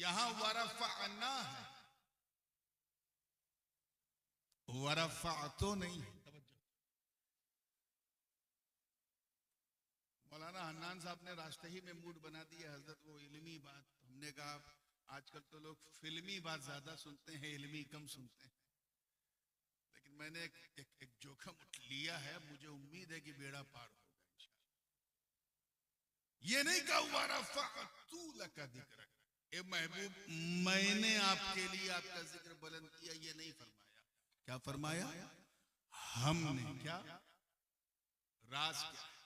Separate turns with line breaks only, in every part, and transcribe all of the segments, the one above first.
यहां वरफ़अना है, वरफ़अतो नहीं है। मौलाना हन्नान साहब ने रास्ते ही में मूड बना दिया हजरत, वो इल्मी बात। हमने कहा आजकल तो लोग फिल्मी बात ज्यादा सुनते हैं, इल्मी कम सुनते हैं। लेकिन मैंने एक जोखिम लिया है, मुझे उम्मीद है कि बेड़ा पार होगा इंशाअल्लाह। ये नहीं कहा वरफ़अतु लका ज़िक्रक, ए महबूब मैंने आपके लिए आपका जिक्र बुलंद किया, ये नहीं फरमाया। क्या फरमाया? हमने। क्या राज क्या है?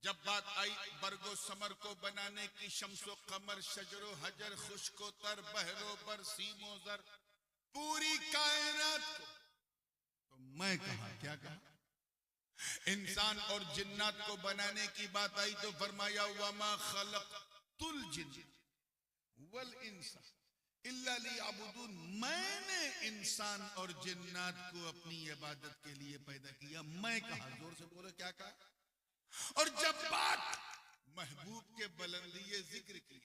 जब बात आई बरगो समर को बनाने की, शम्सो कमर शजरो हजर खुश्को तर बहरो बर सीमो जर, पूरी कायनात को, तो मैं कहा, क्या कहा? इंसान और जिन्नात को बनाने की बात आई तो फरमाया वमा खलक़तुल जिन्न वल इंसा इल्ला लियअबुदून, मैंने इंसान और जिन्नात को अपनी इबादत के लिए पैदा किया। मैं कहा, जोर से बोलो, क्या कहा? और जब बात महबूब के बुलंदी जिक्र की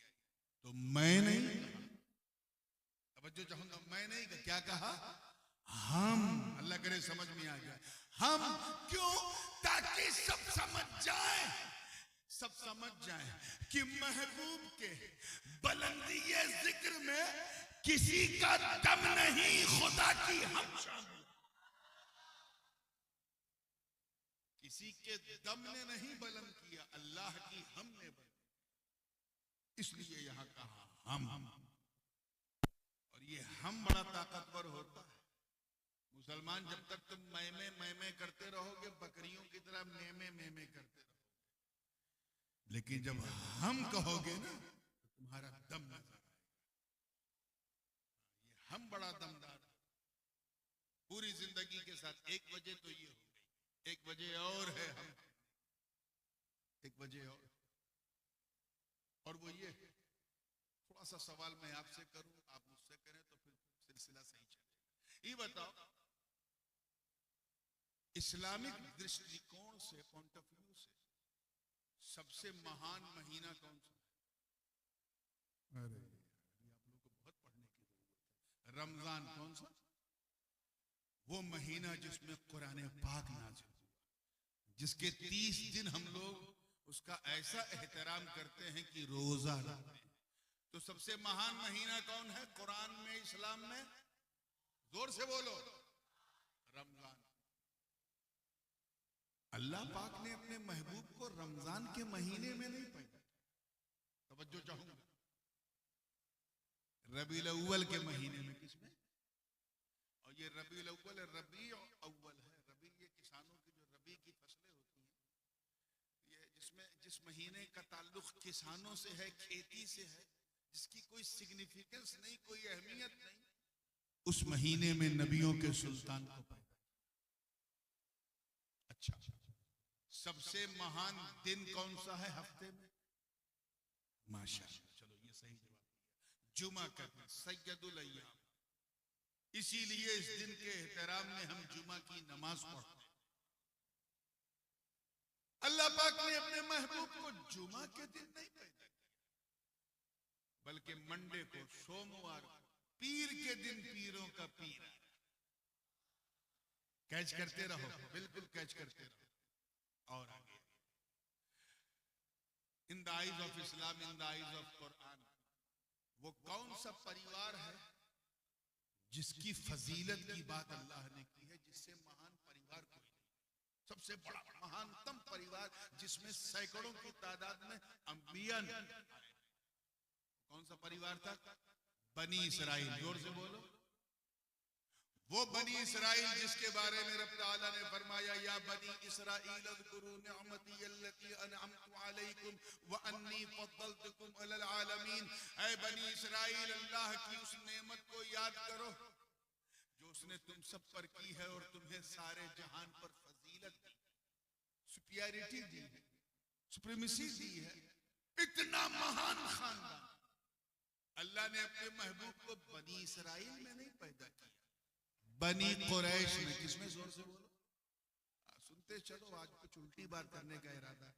तो मैं नहीं, तवज्जो चाहूंगा, मैं नहीं कहा। क्या कहा? हम। अल्लाह करे समझ में आ जाए। हम क्यों? ताकि सब समझ जाए, सब समझ जाए कि महबूब के बुलंदी जिक्र में किसी का दम नहीं, खुदा की हम शामिल। किसी के दम ने नहीं बुलंद किया, अल्लाह की हमने बुलंद, इसलिए यहां कहा हम। और ये हम बड़ा ताकतवर होता है। मुसलमान जब तक तुम मैं करते रहोगे, बकरियों की तरह मैं करते रहोगे, लेकिन जब हम कहोगे ना तो तुम्हारा दम नजर आएगा। ये हम बड़ा दमदार है। पूरी जिंदगी के साथ एक वजह तो ये हो गई, एक वजह और है हम, एक वजह और वो ये। थोड़ा सा सवाल मैं आपसे करूं, आप मुझसे करें तो फिर सिलसिला सही चलेगा। ये बताओ, इस्लामिक दृष्टिकोण से, पॉइंट ऑफ व्यू से, सबसे महान महीना कौन सा है? अरे आप लोगों को बहुत पढ़ने की जरूरत है। रमजान कौन सा? वो महीना जिसमें कुरान पाक नाज़िल हुआ, जिसके 30 दिन हम लोग उसका ऐसा एहतराम करते हैं कि रोजा रखते हैं। तो सबसे महान महीना कौन है कुरान में, इस्लाम में? जोर से बोलो, रमजान। अल्लाह पाक ने अपने महबूब को रमजान के महीने में नहीं पैदा किया, तवज्जो चाहूंगा, रबीउल अव्वल के महीने में। किसमें? और ये रबीउल अव्वल, रबी अव्वल है। रबी ये किसानों की जो रबी की फसलें होती हैं, ये जिस महीने का ताल्लुक किसानों से है, खेती से है, जिसकी कोई सिग्निफिकेंस नहीं, कोई अहमियत नहीं, उस महीने में नबियों के सुल्तान को पैदा किया। अच्छा, सबसे महान दिन कौन सा है हफ्ते में? माशाअल्लाह, चलो ये सही जवाब दिया, जुमा का दिन, सैयदुल अय्याम। इसीलिए इस दिन के एहतराम में हम जुमा की नमाज पढ़ते हैं। अल्लाह पाक ने अपने महबूब को जुमा के दिन नहीं पैदा किया, बल्कि मंडे को, सोमवार को, पीर के दिन पीरों का पीर। कैच करते रहो, बिल्कुल कैच करते रहो। और आगे, in the eyes of Islam, in the eyes of Quran, वो कौन सा परिवार है जिसकी फजीलत की बात अल्लाह ने की है, जिससे महान परिवार कोई नहीं। सबसे बड़ा महानतम परिवार जिसमें सैकड़ों की तादाद में अंबिया ने, कौन सा परिवार था? बनी इसराइल। जोर से बोलो, वो बनी इसराइल जिसके बारे में रब ताला ने फरमाया, या बनी इसराइल अज़कुरू निअमती अल्लती अनअमतु अलैकुम व अन्नी फद्दलतुकुम अलल आलमीन। ऐ बनी इसराइल, अल्लाह की उस नेमत को याद करो जो उसने तुम सब पर की है और तुम्हें सारे जहान पर फजीलत दी, सुपीरियरिटी दी है, सुप्रीमेसी दी है। इतना महान खानदान अल्लाह ने अपने महबूब को बनी इसराइल में नहीं पैदा किया, बनी कुरैश में। किसमें? जोर से बोलो, सुनते चलो। आज कुछ उल्टी बात करने का इरादा है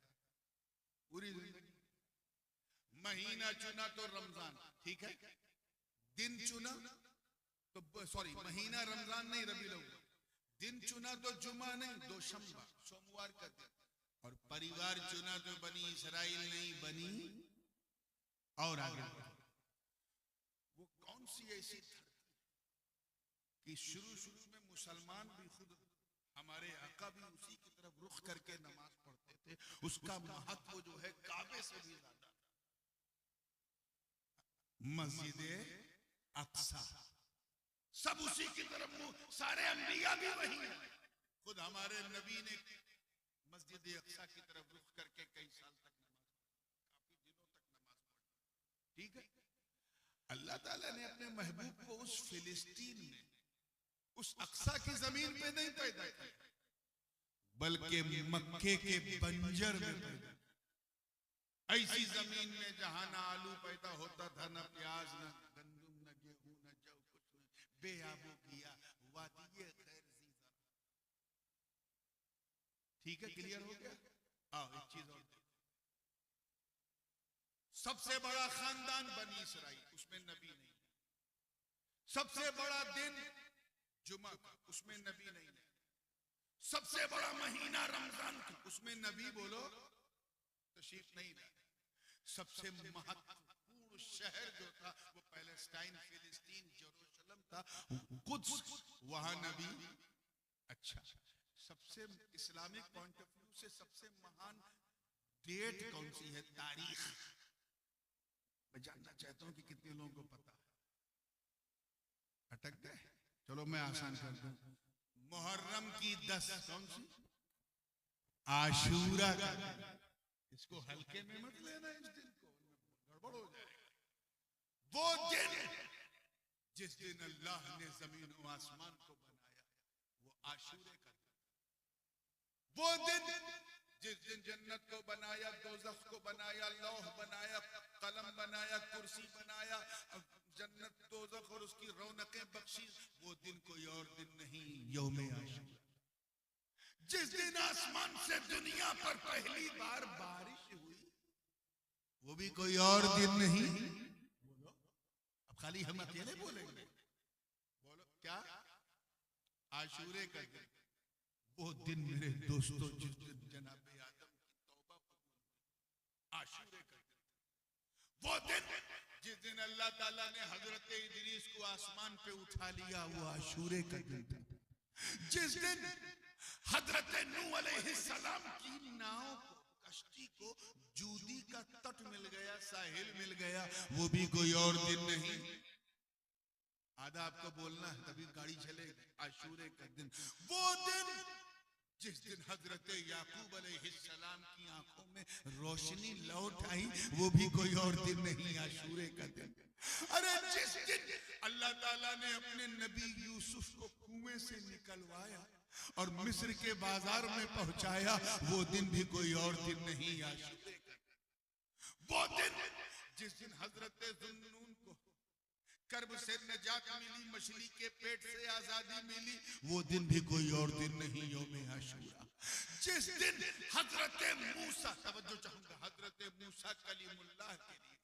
पूरी जिंदगी। महीना चुना तो रमजान, ठीक है। दिन चुना तो सॉरी महीना रमजान नहीं रबीउल अव्वल, दिन चुना तो जुमा नहीं दोशंबा सोमवार का दिन, और परिवार चुना तो बनी इसराइल नहीं बनी और आगे। वो कौन सी ऐसी धरती कि शुरू में मुसलमान भी खुद, हमारे आका भी उसी की तरफ रुख करके नमाज पढ़ते थे, उसका महत्व जो है काबे से भी ज्यादा। मस्जिद अक्सा सब उसी की तरफ, सारे अंबिया भी वही हैं। खुद हमारे नबी ने मस्जिद अक्सा की तरफ रुख करके कई साल तक नमाज पढ़ी, काफी दिनों तक नमाज पढ़ी, ठीक है। अल्लाह ताला ने अपने महबूब को उस फिलिस्तीन में, उस अक्सा की जमीन पे नहीं पैदा किया, बल्कि मक्के के बंजर में पैदा, ऐसी जमीन में जहां ना आलू पैदा होता था, ना प्याज, ना गंदम, ना गेहूं, ना जौ, कुछ नहीं, बेआबो किया वादिये खैर ज़ीज़ा। ठीक है, क्लियर हो गया। आओ एक चीज और, सबसे बड़ा खानदान बनी इसराइल, उसमें नबी नहीं। सबसे बड़ा दिन जुमा का, उसमें नबी नहीं है। सबसे बड़ा महीना रमजान का, उसमें नबी बोलो तशरीफ नहीं लाए। सबसे महत्वपूर्ण शहर जो था वो पैलेस्टाइन, फिलिस्तीन, जेरूशलम था, कुद्स, वहां नबी। अच्छा, सबसे इस्लामिक पॉइंट ऑफ व्यू से सबसे महान डेट कौन सी है, तारीख? मैं जानना चाहता हूं कि कितने लोगों को पता है। अटक गए? चलो मैं आसान कर दूं। मुहर्रम की 10 कौन सी? आशूरा का। इसको हल्के में मत लेना, इस दिन को गड़बड़ हो जाएगा। वो दिन जिस दिन अल्लाह ने जमीन और आसमान को बनाया, वो आशूरे का दिन। वो दिन जिस दिन जन्नत को बनाया, दोज़ख को बनाया, लौह बनाया, कलम बनाया, कुर्सी बनाया, जन्नत, दोज़ख और उसकी रौनकें बख्शी, वो दिन कोई और दिन नहीं, यौम आशूरा। जिस दिन आसमान से दुनिया पर पहली बार बारिश हुई, वो भी कोई और दिन नहीं। बोलो, अब खाली हम अकेले बोलेंगे? बोलो क्या? आशूरे का दिन। वो दिन मेरे दोस्तों जिस दिन जनाबे आदम की तौबा कबूल, आशूरे का दिन। वो दिन जिस दिन अल्लाह ताला ने हजरत इदरीस को आसमान पे उठा लिया, वो आशूरे का दिन था। जिस दिन हजरत नूह अलैहिस्सलाम की नाव को, कश्ती को जूदी का तट मिल गया, साहिल मिल गया, वो भी कोई और दिन नहीं। आधा आपको बोलना है तभी गाड़ी चलेगी। आशूरे का दिन। वो दिन जिस दिन हजरत याकूब अलैहिस्सलाम की आंखों में रोशनी लौट आई, वो भी कोई और दिन नहीं, आशूरे का दिन। अरे जिस दिन अल्लाह ताला ने अपने नबी यूसुफ को कुएं से निकलवाया और मिस्र के बाजार में पहुंचाया, वो दिन भी कोई और दिन नहीं, आशूरे का दिन। वो दिन जिस दिन हजरत ज़ुन्नून को कर्ब से नजात मिली, मछली के पेट से आजादी मिली, वो दिन भी कोई और दिन नहीं, यौम आशूरा। जिस दिन हजरत मूसा, तवज्जो चाहूंगा, हजरत मूसा कलीमुल्लाह के लिए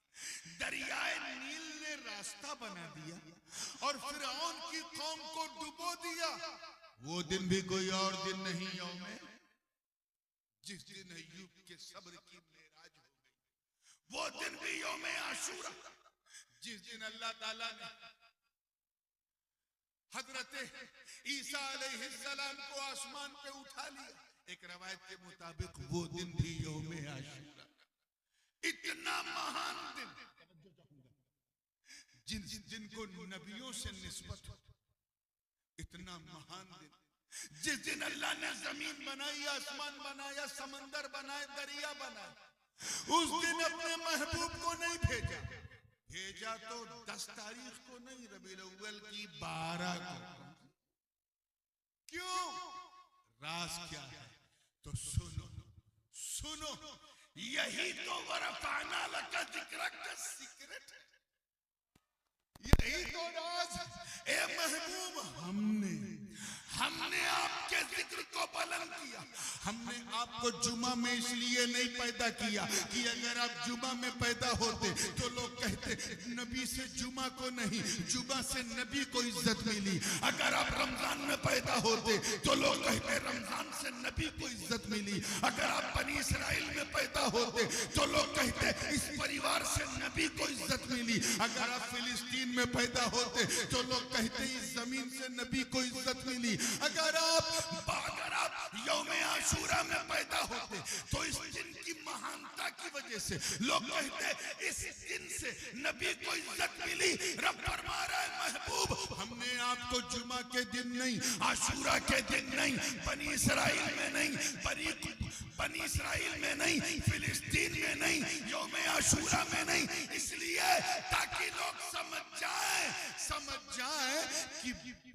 दरियाए नील ने रास्ता बना दिया और फिरौन की कौम को डुबो दिया, वो दिन भी कोई और दिन नहीं, यौम। जिस दिन अय्यूब के सब्र की मेराज हो गई, वो दिन भी यौम आशूरा। जिस दिन अल्लाह ताला ने हजरत ईसा अलैहिस्सलाम को आसमान पे उठा लिया, एक रवायत के मुताबिक वो दिन भी यौम आशूरा। इतना महान दिन, जिनको नबियों से निस्बत, इतना महान दिन। जिस दिन अल्लाह ने जमीन बनाई, आसमान बनाया, समंदर बनाए, दरिया बनाए, उस दिन अपने महबूब को नहीं भेजा। भेजा तो 10 तारीख को नहीं, रबीउल अव्वल की 12 को। क्यों? राज क्या है? तो सुनो सुनो, यही तो वरफाना लका जिक्रक का सीक्रेट है, यही तो राज। ए महबूब, हमने आपके जिक्र को बुलंद किया, हमने आप आपको जुमा में इसलिए नहीं पैदा किया कि अगर आप जुमा में पैदा होते तो लोग कहते नबी से जुमा को नहीं, जुमा से नबी को इज्जत मिली। अगर आप रमजान में पैदा होते तो लोग कहते रमजान से नबी को इज्जत मिली। अगर आप बनी इसराइल में पैदा होते तो लोग कहते इस परिवार से नबी को इज्जत मिली। अगर आप फिलिस्तीन में पैदा होते तो लोग कहते इस जमीन से नबी को इज्जत मिली। अगर आप यौम आशूरा में पैदा होते तो इस दिन की महानता की वजह से लोग कहते इस दिन से नबी को इज्जत मिली। रब फरमा रहा है महबूब हमने आपको जुमा के दिन नहीं, आशूरा के दिन नहीं, बनी इसराइल में नहीं, बनी इसराइल में नहीं, फिलिस्तीन में नहीं, यौम आशूरा में नहीं, इसलिए ताकि लोग समझ जाए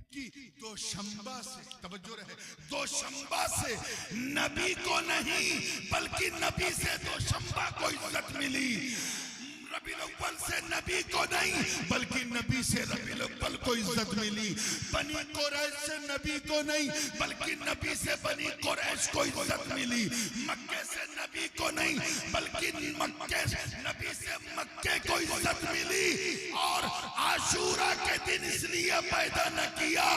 कि दो शंबा से, तवज्जो रहे, दो शंबा से नबी को नहीं बल्कि नबी से दो शंबा को इज्जत मिली। रबीउल अव्वल से नबी को नहीं बल्कि नबी से रबीउल अव्वल को इज्जत मिली। बनी कुरैश से नबी को नहीं बल्कि नबी से बनी कुरैश को इज्जत मिली। मक्के से नबी को नहीं बल्कि नबी से मक्के को इज्जत मिली। और आशूरा के दिन इसलिए पैदा न किया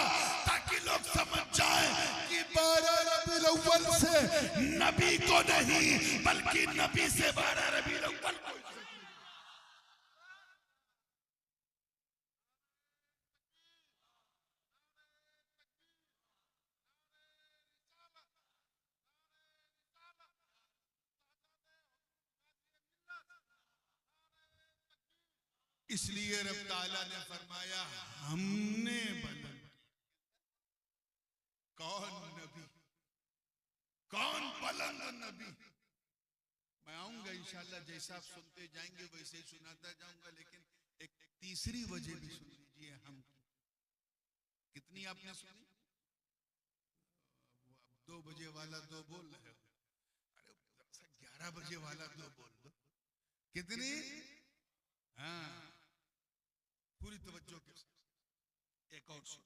ताकि लोग समझ जाएं कि 12 रबीउल अव्वल से नबी को नहीं बल्कि नबी से 12 रबीउल अव्वल को। इसलिए रब ताला ने फरमाया हमने बदल। कौन नबी, कौन बुलंद नबी? मैं आऊंगा इंशाल्लाह, जैसा आप सुनते जाएंगे वैसे ही सुनाता जाऊंगा, लेकिन एक तीसरी वजह भी सुन लीजिए। हम कितनी आपने सुनी? 2 बजे वाला 2 बोल रहे हो, अरे 11 बजे वाला 2 बोल दो। कितनी? हाँ, पूरी तवज्जो के साथ एक और सुन।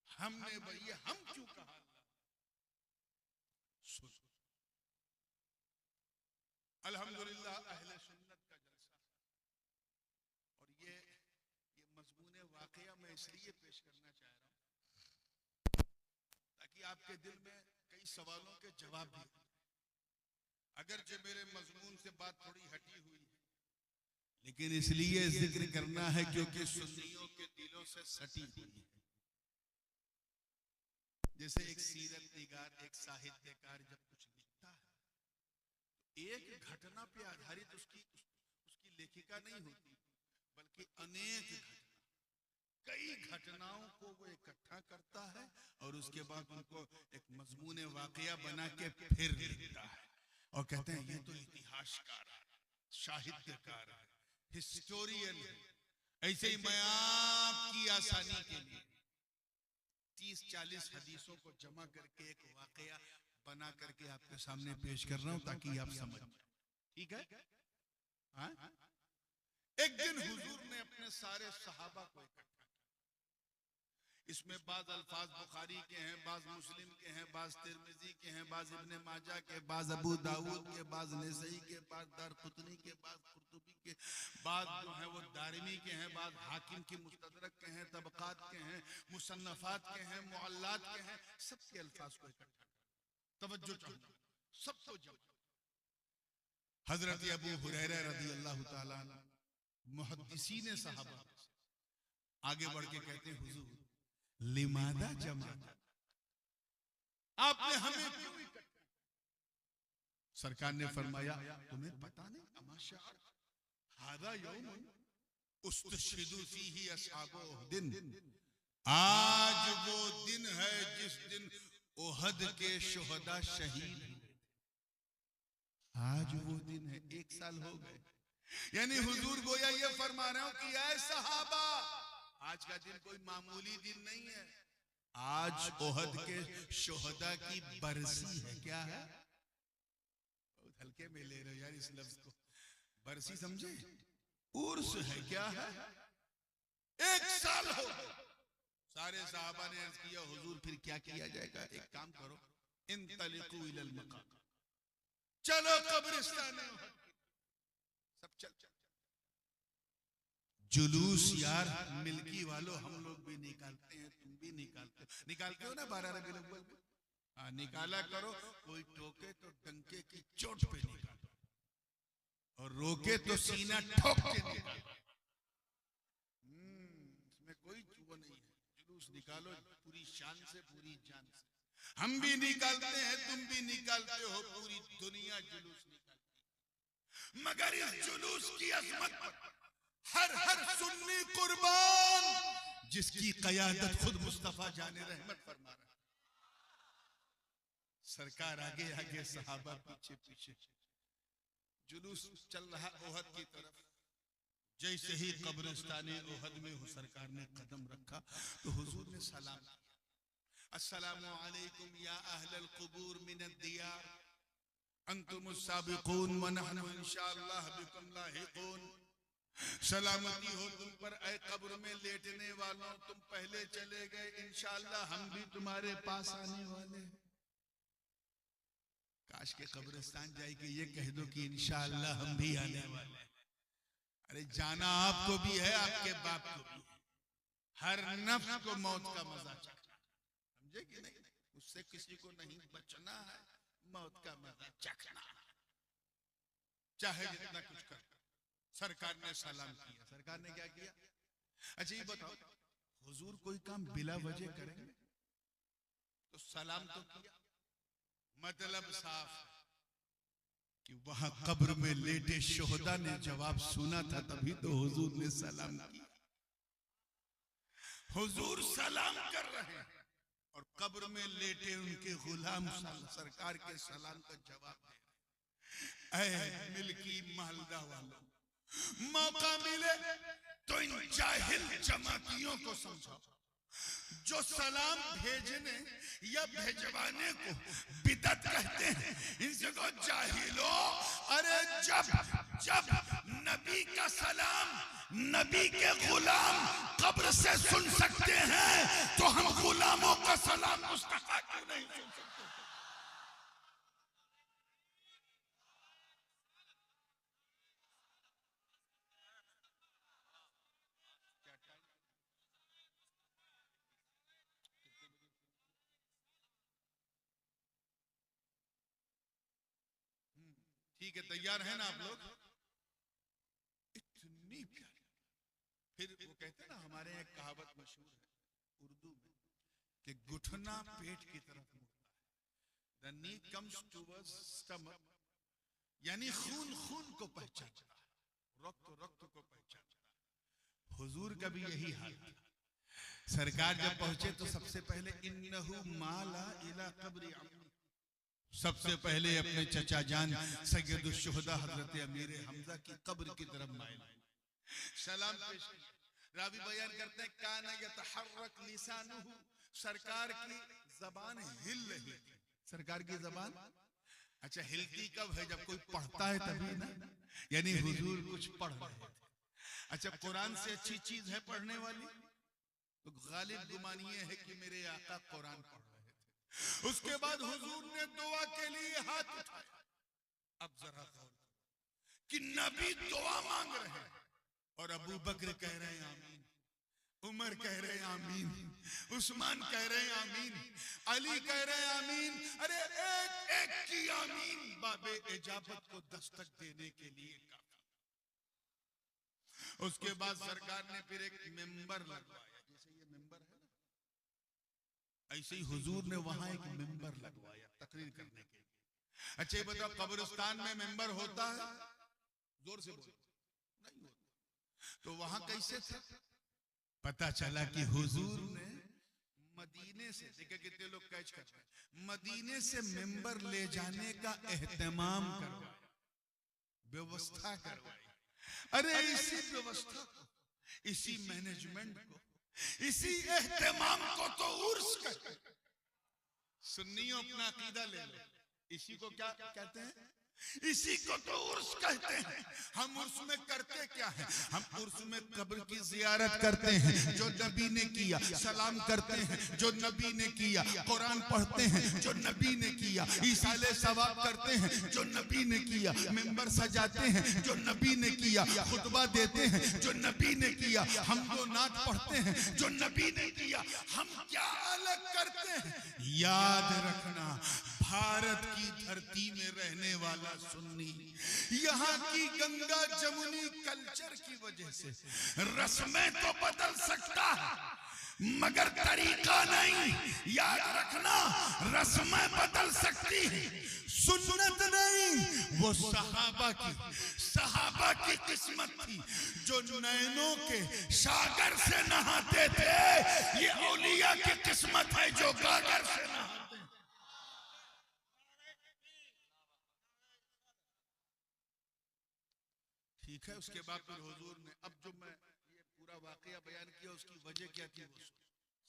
हमने भैया हम क्यों कहा? सुन, अल्हम्दुलिल्लाह अहले सुन्नत का जलसा। और ये मजमूने वाकया मैं इसलिए पेश करना चाह रहा हूं ताकि आपके दिल में कई सवालों के जवाब भी। अगर जो मेरे मजमून से बात थोड़ी हटी हुई है, लेकिन इसलिए जिक्र करना है क्योंकि सुन्नियों के दिलों से सटी हुई है। जैसे एक सीरत निगार, एक साहित्यकार जब कुछ लिखता है तो एक घटना पे आधारित उसकी लेखिका नहीं होती, बल्कि अनेक घटना, कई घटनाओं को वो इकट्ठा करता है और उसके बाद उनको एक मजमून वाकया बना के फिर लिखता है और कहते हैं ये तो इतिहासकार है, साहित्यकार है, हिस्टोरियन है। ऐसे ही मैं आपकी आसानी के लिए 30-40 हदीसों को जमा करके एक वाकया बना करके आपके सामने पेश कर रहा हूं ताकि आप समझ जाए। ठीक है? हाँ? एक दिन हुजूर ने अपने सारे सहाबा को इकट्ठा किया। इसमें बाज अल्फाज बुखारी के हैं, बाज मुस्लिम के हैं, बाज तिरमिजी के हैं, बाज इब्ने माजा के, बाज अबू दाऊद के, बाज नसई के, बाज दारकुतनी के, बाज कुर्तुबी के, बाज जो है वो दारिमी के हैं, बाज हाकिम की मुस्तदरक के हैं, तबकात के हैं, मुसन्नफात के हैं, मुअल्लात के हैं। सबके अल्फाज को इकट्ठा तवज्जो चाहूंगा सबको। जब हजरत अबू हुरैरा रज़ियल्लाहु ताला मुहद्दिसीन सहाबा आगे बढ़ के कहते हैं हुजूर लिमादा जमा, आपने हमें क्यों इकट्ठा? सरकार ने फरमाया तुम्हें पता नहीं, अमाशा हादा यौमुन उस्तशहिदु फीही अस्हाबु उहदिन, आज वो दिन है जिस दिन उहद के शुहदा शहीद हुए। आज वो दिन है, 1 साल हो गए। यानी हुजूर गोया ये फरमा रहे हो कि ऐ सहाबा, आज का दिन कोई मामूली दिन नहीं है, आज उहद के शुहदा की बरसी है। क्या है? बहुत हल्के में ले रहे हो यार इस लफ्ज को। बरसी समझे? उर्स है। क्या है? 1 साल हो गए। सारे साहबा ने अर्ज किया हुजूर फिर क्या किया जाएगा? एक काम करो, इंतलिकू इलल मकाम, चलो कब्रिस्तान सब चल चल। जुलूस यार मिल्की वालों हम लोग भी निकालते हैं, तुम भी निकालते हो ना 12 रबीउल अव्वल में। हाँ निकाला करो, कोई टोके तो डंके की चोट पे निकालो और रोके तो सीना ठोक के निकालो। इसमें कोई वो नहीं है। जुलूस निकालो पूरी शान से, पूरी जान से। हम भी निकालते हैं, तुम भी निकालते हो, पूरी दुनिया जुलूस निकालती है। मगर इस जुलूस की अजमत पर हर हर सुन्नी कुर्बान, जिसकी कयादत खुद मुस्तफा जाने रहमत फरमा रहा है। सरकार आगे आगे, सहाबा पीछे पीछे। जुलूस चल रहा ओहद की तरफ। जैसे ही कब्रिस्तान ओहद में हो सरकार ने कदम रखा तो हुजूर ने सलाम किया, अस्सलामु अलैकुम या अहलल कुबूर मिनद दियार अंतुमुस साबिकून व नहनु इंशाअल्लाह बिकुम लाहिकून। सलामती हो तुम पर ऐ कब्र में लेटने वालों, तुम पहले चले गए, इंशाअल्लाह हम भी तुम्हारे पास आने वाले। काश के कब्रिस्तान जाके ये कह दो कि इंशाअल्लाह हम भी आने वाले। अरे जाना आपको भी है, आपके बाप को भी है। हर नफ्स को मौत का मजा चखना, समझे कि नहीं? उससे किसी को नहीं बचना है, मौत का मजा चखना, चाहे जितना कुछ कर। सरकार ने सलाम किया। सरकार ने क्या किया? अच्छा ये बताओ, हुजूर कोई काम बिला वजह करेंगे तो सलाम तो किया, मतलब साफ है कि वहां कब्र में लेटे शोहदा ने जवाब सुना था, तभी तो हुजूर ने सलाम किया। हुजूर सलाम कर रहे हैं और कब्र में लेटे उनके गुलाम सरकार के सलाम का जवाब दे रहे हैं। ऐ मिल्की मालदा वालों, मौका मिले तो इन जाहिल जमातियों को समझाओ जो सलाम भेजने या भेजवाने को बिदअत कहते हैं। इनसे को जाहिलो, अरे जब जब नबी का सलाम नबी के गुलाम कब्र से सुन सकते हैं तो हम गुलामों का सलाम मुस्तफा क्यों नहीं सुन सकते? ठीक है, तैयार है ना आप लोग? इतनी प्यारी। फिर वो कहते हैं ना, हमारे यहाँ कहावत मशहूर है उर्दू में कि घुटना पेट की तरफ मुड़ता है। The knee comes towards stomach, यानी खून खून को पहचानता है, रक्त रक्त को पहचानता है। हुजूर का भी यही हाल था। सरकार जब पहुंचे तो सबसे पहले इन्नहु माला इला कब्री अम्मी, सबसे पहले अपने चचा जान सैयदुश शुहदा हजरत अमीर हमजा की कब्र की तरफ माइल सलाम पेश किया। रावी बयान करते हैं काना यतहर्रक लिसानुहु, सरकार की जबान हिल रही थी। सरकार की जबान अच्छा हिलती कब है? जब कोई पढ़ता है तभी ना, यानी हुजूर कुछ पढ़ रहे थे। अच्छा कुरान से अच्छी चीज है पढ़ने वाली? तो गालिब गुमान ये है कि मेरे आका कुरान पढ़ रहे थे। उसके बाद हुजूर ने दुआ के लिए हाथ उठाया। अब जरा गौर कि नबी दुआ मांग रहे हैं और अबू बकर कह रहे हैं आमीन, उमर कह रहे हैं आमीन, उस्मान कह रहे हैं आमीन, अली कह रहे हैं आमीन। अरे एक एक की आमीन बाबे इजाबत को दस्तक देने के लिए काफी। उसके बाद सरकार ने फिर एक मेंबर लगवाया, जैसे ये मेंबर है ना, ऐसे ही हुजूर ने वहां एक मेंबर लगवाया तकरीर करने के लिए। अच्छा ये बताओ कब्रिस्तान में मेंबर होता है? जोर से बोलो। नहीं होता। तो वहां कैसे थे? पता चला कि हुजूर ने मदीने से, देखिए कितने लोग कैच कर रहे हैं, मदीने से मेंबर ले जाने का एहतमाम करवाया, व्यवस्था करवाई। अरे इसी व्यवस्था को, इसी मैनेजमेंट को, इसी एहतमाम को तो उर्स कहते हैं। सुन्नियों अपना अकीदा ले लो, इसी को क्या कहते हैं? इसी को तो उर्स कहते हैं। हम उर्स में करते क्या है? हम उर्स में कब्र की जियारत करते हैं जो नबी ने किया, सलाम करते हैं जो नबी ने किया, कुरान पढ़ते हैं जो नबी ने किया, ईसाले सवाब करते हैं जो नबी ने किया, मिंबर सजाते हैं जो नबी ने किया, खुतबा देते हैं जो नबी ने किया, हम तो नात पढ़ते हैं जो नबी ने किया। हम क्या अलग करते हैं? याद रखना, भारत की धरती में रहने वाला सुन्नी यहाँ की गंगा जमुनी कल्चर की वजह से रस्में तो बदल सकता है मगर तरीका नहीं। याद रखना, रस्में बदल सकती है, सुन्नत नहीं। वो सहाबा की किस्मत थी जो नैनों के सागर से नहाते थे। ये औलिया की किस्मत है जो गागर से नहाते। ठीक है, उसके बाद फिर हुजूर ने, अब जो मैं ये पूरा वाकया बयान किया उसकी वजह क्या थी? वो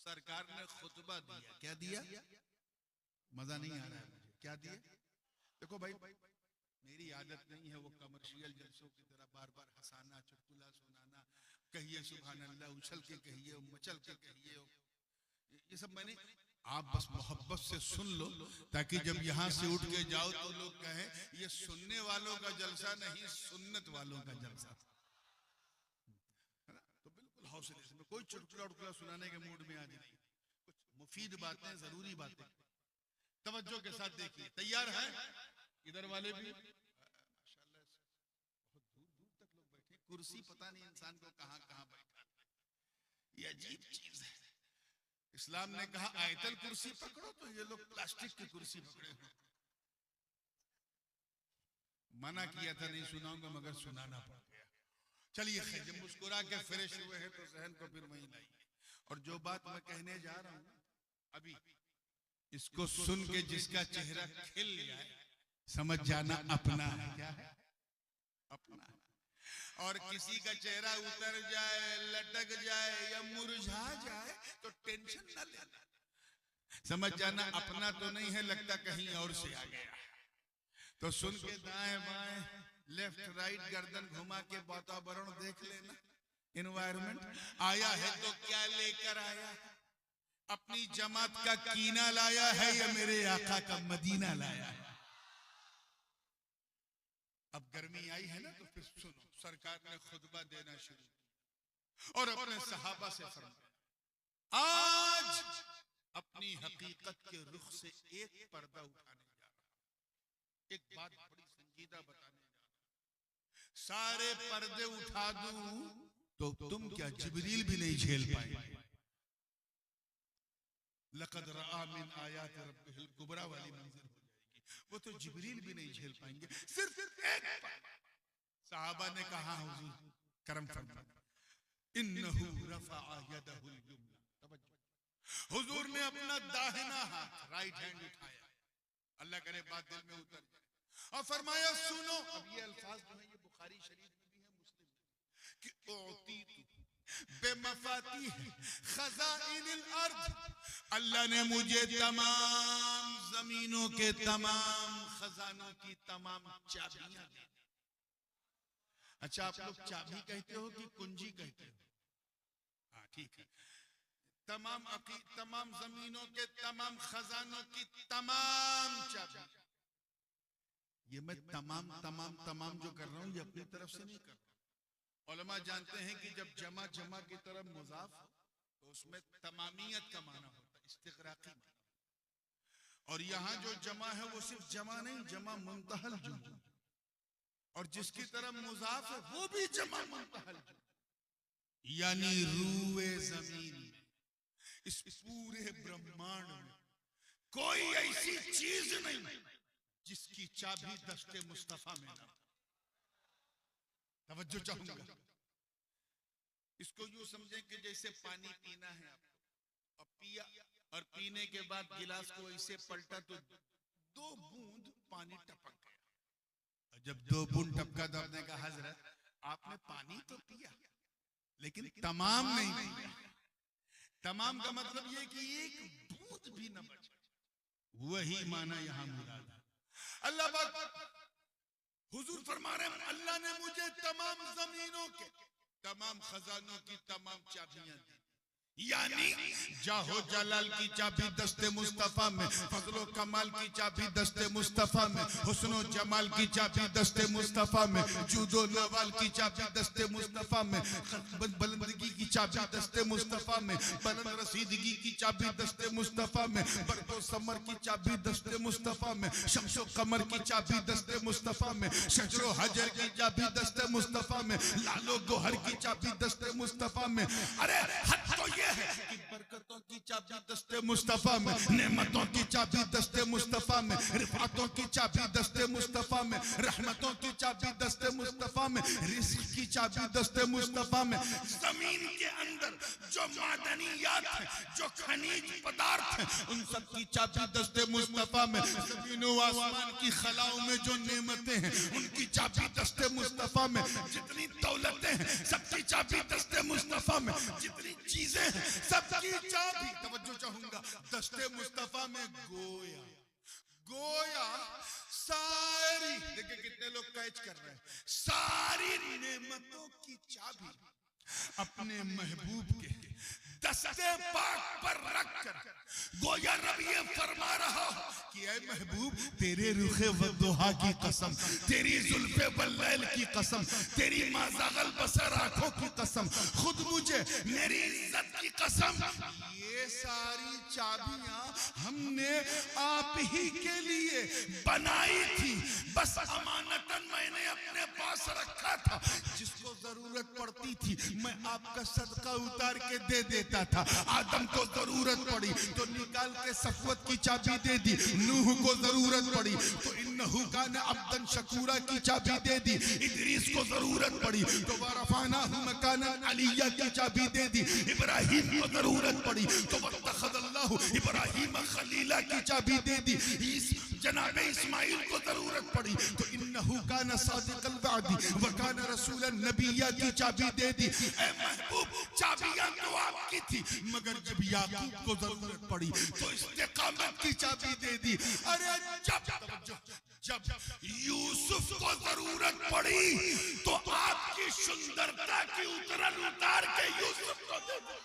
सरकार ने खुतबा दिया। क्या दिया? मजा नहीं आ रहा है मुझे। क्या दिया? देखो भाई, मेरी आदत नहीं है वो कमर्शियल जलसों की तरह बार बार हंसाना, चुटकुला सुनाना, कहिए सुभान अल्लाह, उछल के कहिए, मचल के कहिए, ये सब मैंने। आप बस मोहब्बत से सुन लो ताकि जब यहाँ से उठ के जाओ तो लोग कहें ये सुनने वालों का जलसा नहीं, सुन्नत वालों का जलसा था। तो बिल्कुल हौसले से, कोई चुटकुला उटकुला सुनाने के मूड में आज नहीं, कुछ मुफीद बातें, जरूरी बातें। तवज्जो के साथ देखिए। तैयार है? इधर वाले भी माशाल्लाह बहुत दूर दूर तक लोग बैठे, कुर्सी पता नहीं इंसान को कहां कहां बैठा, ये अजीब चीज है। इस्लाम ने कहा आयतल कुर्सी पकड़ो, तो ये लोग प्लास्टिक की कुर्सी पकड़े हुए। मना किया था नहीं सुनाऊंगा मगर सुनाना पड़ गया। चलिए खैर, जब मुस्कुरा के फ्रेश हुए हैं तो जहन को फिर वहीं लाइए। और जो बात मैं कहने जा रहा हूं अभी, इसको सुन के जिसका चेहरा खिल जाए समझ जाना अपना है। क्या है? अपना है। और किसी का चेहरा उतर जाए, लटक जाए या मुरझा जाए तो टेंशन न लेना, समझ जाना अपना तो नहीं है, लगता कहीं और से आ गया। तो सुन के दाएं बाएं, लेफ्ट राइट गर्दन घुमा के वातावरण देख लेना, एनवायरमेंट। आया है तो क्या लेकर आया? अपनी जमात का कीना लाया है या मेरे आका का मदीना लाया है? अब गर्मी आई है ना, तो फिर सुनो, सरकार ने खुतबा देना शुरू किया और अपने सहाबा से फरमाया, आज अपनी हकीकत के रुख से एक पर्दा उठाने जा रहा हूं, एक बात बड़ी संजीदा बताने जा रहा हूं। सारे पर्दे उठा दूं तो तुम क्या जिब्रील भी नहीं झेल पाएंगे। लक़द रआ मिन आयात रब्बिहिल कुबरा वाली मंजिल हो जाएगी, वो तो जिब्रील भी नहीं झेल पाएंगे। सिर्फ एक सहाबा ने कहा हुजूर करम फरमाइए, इन्नहु रफ़अ यदहुल युमना। हुजूर ने अपना दाहिना हाथ, राइट हैंड उठाया, अल्लाह करे बात दिल में उतर जाए, और फरमाया सुनो। अब ये अल्फाज जो है ये बुखारी शरीफ में भी है, मुस्लिम में, कि औतीतु बेमफातीह खज़ाइनिल अर्द, अल्लाह ने मुझे तमाम जमीनों के तमाम खजानों की तमाम चाबियां दी। अच्छा, आप लोग चाबी कहते हो कि कुंजी कहते हो? हाँ ठीक है। तमाम जमीनों के तमाम खजानों की तमाम चाबी। ये मैं तमाम जो कर रहा हूं ये अपनी तरफ से नहीं कर रहा। उलमा जानते हैं कि जब जमा की तरफ मुजाफ तो उसमें तमामियत का माना होता है, इस्तिग़राक़ी माना। और यहाँ जो जमा है वो सिर्फ जमा नहीं, जमा मुंतहल जुम, और जिसकी तरफ मुजाफ है वो भी जमा मुंतहल जुम, यानी रूए जमीन में, इस पूरे ब्रह्मांड में कोई ऐसी चीज नहीं जिसकी चाबी दस्ते मुस्तफा में ना। तवज्जो चाहूंगा, इसको यूं समझें कि जैसे पानी पीना है आपको, अब पिया और पीने के बाद गिलास को ऐसे पलटा तो 2 बूंद पानी टपक गया। जब 2 बूंद टपका तो आपने कहा हजरत आपने पानी तो पिया लेकिन तमाम नहीं पिया। तमाम का मतलब ये कि एक बूंद भी न बचे, वही माना यहां मुराद है। अल्लाह पाक हुजूर फरमा रहे हैं अल्लाह ने मुझे तमाम जमीनों के तमाम खजानों की तमाम चाबियां दी, यानी जाहो जलाल की चाबी दस्ते मुस्तफा में, फजलो कमाल की चाबी दस्ते मुस्तफा में, हुस्नो जमाल की चाबी दस्ते मुस्तफा में, जूदो नवाल की चाबी दस्ते मुस्तफा में, बुलंदगी की चाबी दस्ते मुस्तफा में, बुलंद रसीदगी की चाबी दस्ते मुस्तफा में, बरको समर की चाबी दस्ते मुस्तफा में, शम्सो कमर की चाबी दस्ते मुस्तफा में, शजरो हजर की चाबी दस्ते मुस्तफा में, लालो गोहर की चाबी दस्ते मुस्तफा में। अरे हद तो ये है कि बरकतों की चाबी दस्ते मुस्तफा में, नेमतों की चाबी दस्ते मुस्तफा में, रिफातों की चाबी दस्ते मुस्तफा में, रहमतों की चाबी दस्ते मुस्तफा में, रिज़्क़ की चाबी दस्ते मुस्तफा में। जमीन के अंदर जो मादनियात है, जो खनिज पदार्थ है, उन सब की चाबी दस्ते मुस्तफा में। ज़मीन व आसमान की खलाओं में जो नेमतें हैं, उनकी चाबी दस्ते मुस्तफा में। जितनी दौलतें हैं, सबकी चाबी दस्ते मुस्तफा में। जितनी चीजें हैं, सबकी चाबी, तवज्जो चाहूंगा, दस्ते मुस्तफा में। गोया गोया सारी, देखिए कितने लोग कैच कर रहे हैं, सारी नेमतों की चाबी अपने महबूब के दस्ते पाक पर रखकर गोया रब ये फरमा रहा कि ऐ महबूब, तेरे रुखे वद्दुहा की कसम, तेरी जुल्फे वल्लैल की कसम, तेरी माज़ागल बसर आंखों की कसम, खुद मुझे मेरी इज्जत की कसम, ये सारी चाबियां हमने आप ही के लिए बनाई थी। बस अमानतन मैंने अपने पास रखा था, जिसको जरूरत पड़ती थी मैं आपका सदका उतार के दे देता था। आदम को जरूरत पड़ी तो निकाल के सफवत की चाबी दे दी, नूह को जरूरत पड़ी तो इन्नहु कान अब्दन शकूरा की चाबी दे दी, इदरीस को जरूरत पड़ी तो वरफानाहु मकानन अलिय्या की चाबी दे दी, इब्राहिम को जरूरत पड़ी तो वत्तखज़ल्लाहु इब्राहिम खलीला की चाबी दे दी, जनाब इस्माइल को जरूरत पड़ी तो इन्नहु कान सादिक़ल वादी व कान रसूलन नबिय्या की चाबी दे दी। ऐ महबूब, चाबियां तो आपकी थी, मगर जब याकूब को जरूरत पड़ी तो इस्तिकामत की चाबी दे दी। अरे जब यूसुफ को जरूरत पड़ी तो आपकी सुंदरता की उतरन उतार के यूसुफ को दे दी।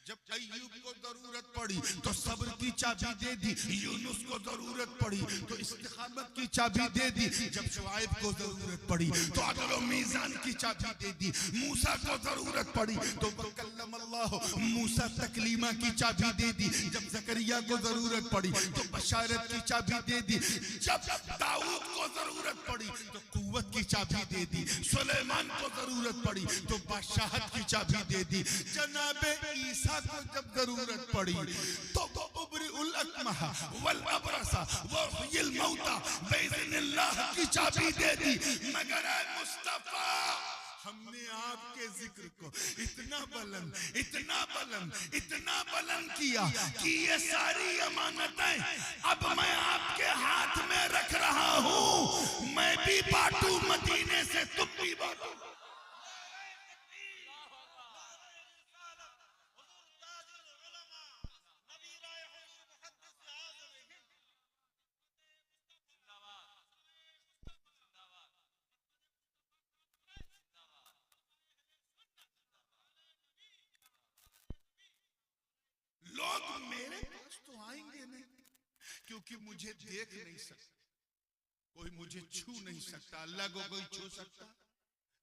जब अय्यूब को जरूरत पड़ी तो सब्र की चाबी दे दी, यूनुस को जरूरत पड़ी तो इस्तिकामत की चाबी दे दी, जब शुआइब को जरूरत पड़ी तो अदल और मीज़ान की चाबी दे दी, मूसा को जरूरत पड़ी तो वकल्लमल्लाहु मूसा तकलीमा की चाबी दे दी, जब ज़करिया को जरूरत पड़ी तो बशारत की चाबी दे दी, जब दाऊद को जरूरत पड़ी तो कुव्वत की चाबी दे दी, सुलेमान को जरूरत पड़ी तो बादशाहत की चाबी दे दी, जनाबे ईसा को जब जरूरत पड़ी तो उब्रिउल अकमह वल अबरसा वहुयिल मौता बिइज़्निल्लाह की चाबी दे दी। मगर ऐ मुस्तफा, हमने आपके जिक्र को इतना बुलंद किया कि ये सारी अमानतें अब मैं आपके हाथ में रख रहा हूं, मैं भी बांटू मदीने से, तुम भी बांटो। लोग मेरे पास तो आएंगे नहीं, क्योंकि मुझे देख नहीं सकते, कोई मुझे छू नहीं सकता। अल्लाह को कोई छू सकता,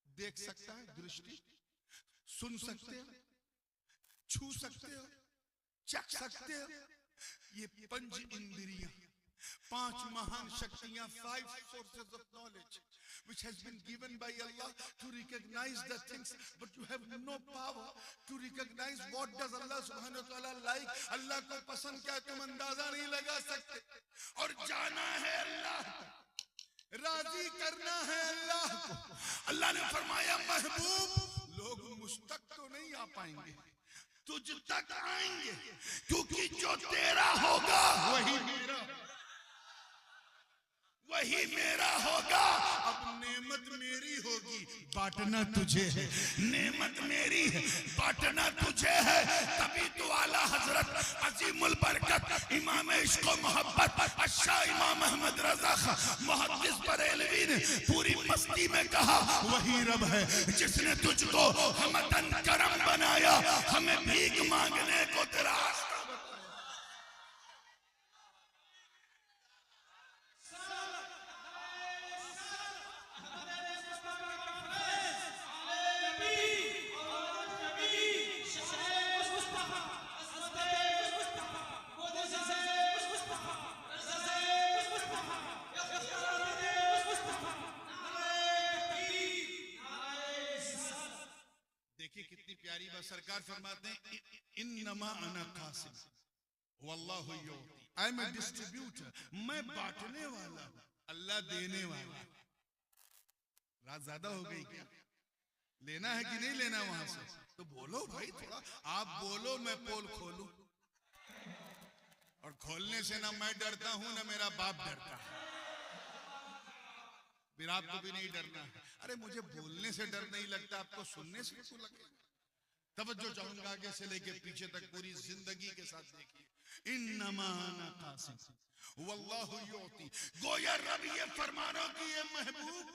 देख सकता है, दृष्टि, सुन सकते हो, छू सकते हो, चख सकते हो। ये पंच इंद्रियां, पांच महान शक्तियां, 5 sources of knowledge which has been given by Allah to recognize the things, but you have no power to recognize what does Allah subhanahu wa ta'ala like. Allah को पसंद क्या है तुम अंदाजा नहीं लगा सकते, और जाना है अल्लाह को, राजी करना है अल्लाह को। अल्लाह ने फरमाया महबूब, लोग मुझ तक तो नहीं आ पाएंगे, तुझ तक आएंगे, क्योंकि जो तेरा होगा वही मेरा होगा। अब नेमत मेरी होगी, बांटना तुझे है, नेमत मेरी है बांटना तुझे है। तभी तो आला हजरत अजीमुल बरकत इमाम इश्क व मोहब्बत अशा इमाम अहमद रजा खां मुहद्दिस बरेलवी ने पूरी मस्ती में कहा, वही रब है जिसने तुझको हमदन करम बनाया, हमें भीख मांगने को तेरा रास्ता बताया। देखिए कितनी प्यारी बात सरकार फरमाते हैं, इन्नमा अना कासिम वल्लाहु युती, आई एम ए डिस्ट्रीब्यूटर, मैं बांटने वाला हूं, अल्लाह देने वाला। रात ज्यादा हो गई क्या? लेना है कि नहीं लेना वहां से? तो बोलो भाई थोड़ा, आप बोलो मैं पोल खोलूं। और खोलने से ना मैं डरता हूं ना मेरा बाप डरता है, फिर आपको भी नहीं डरना है। अरे मुझे बोलने से डर नहीं लगता, आपको सुनने से क्यों लगेगा? तवज्जो चाहूंगा आगे से लेके पीछे तक पूरी जिंदगी के साथ देखिए। इन्नमा अना कासिम वल्लाहु युती, गोया रब ये फरमाना कि ये महबूब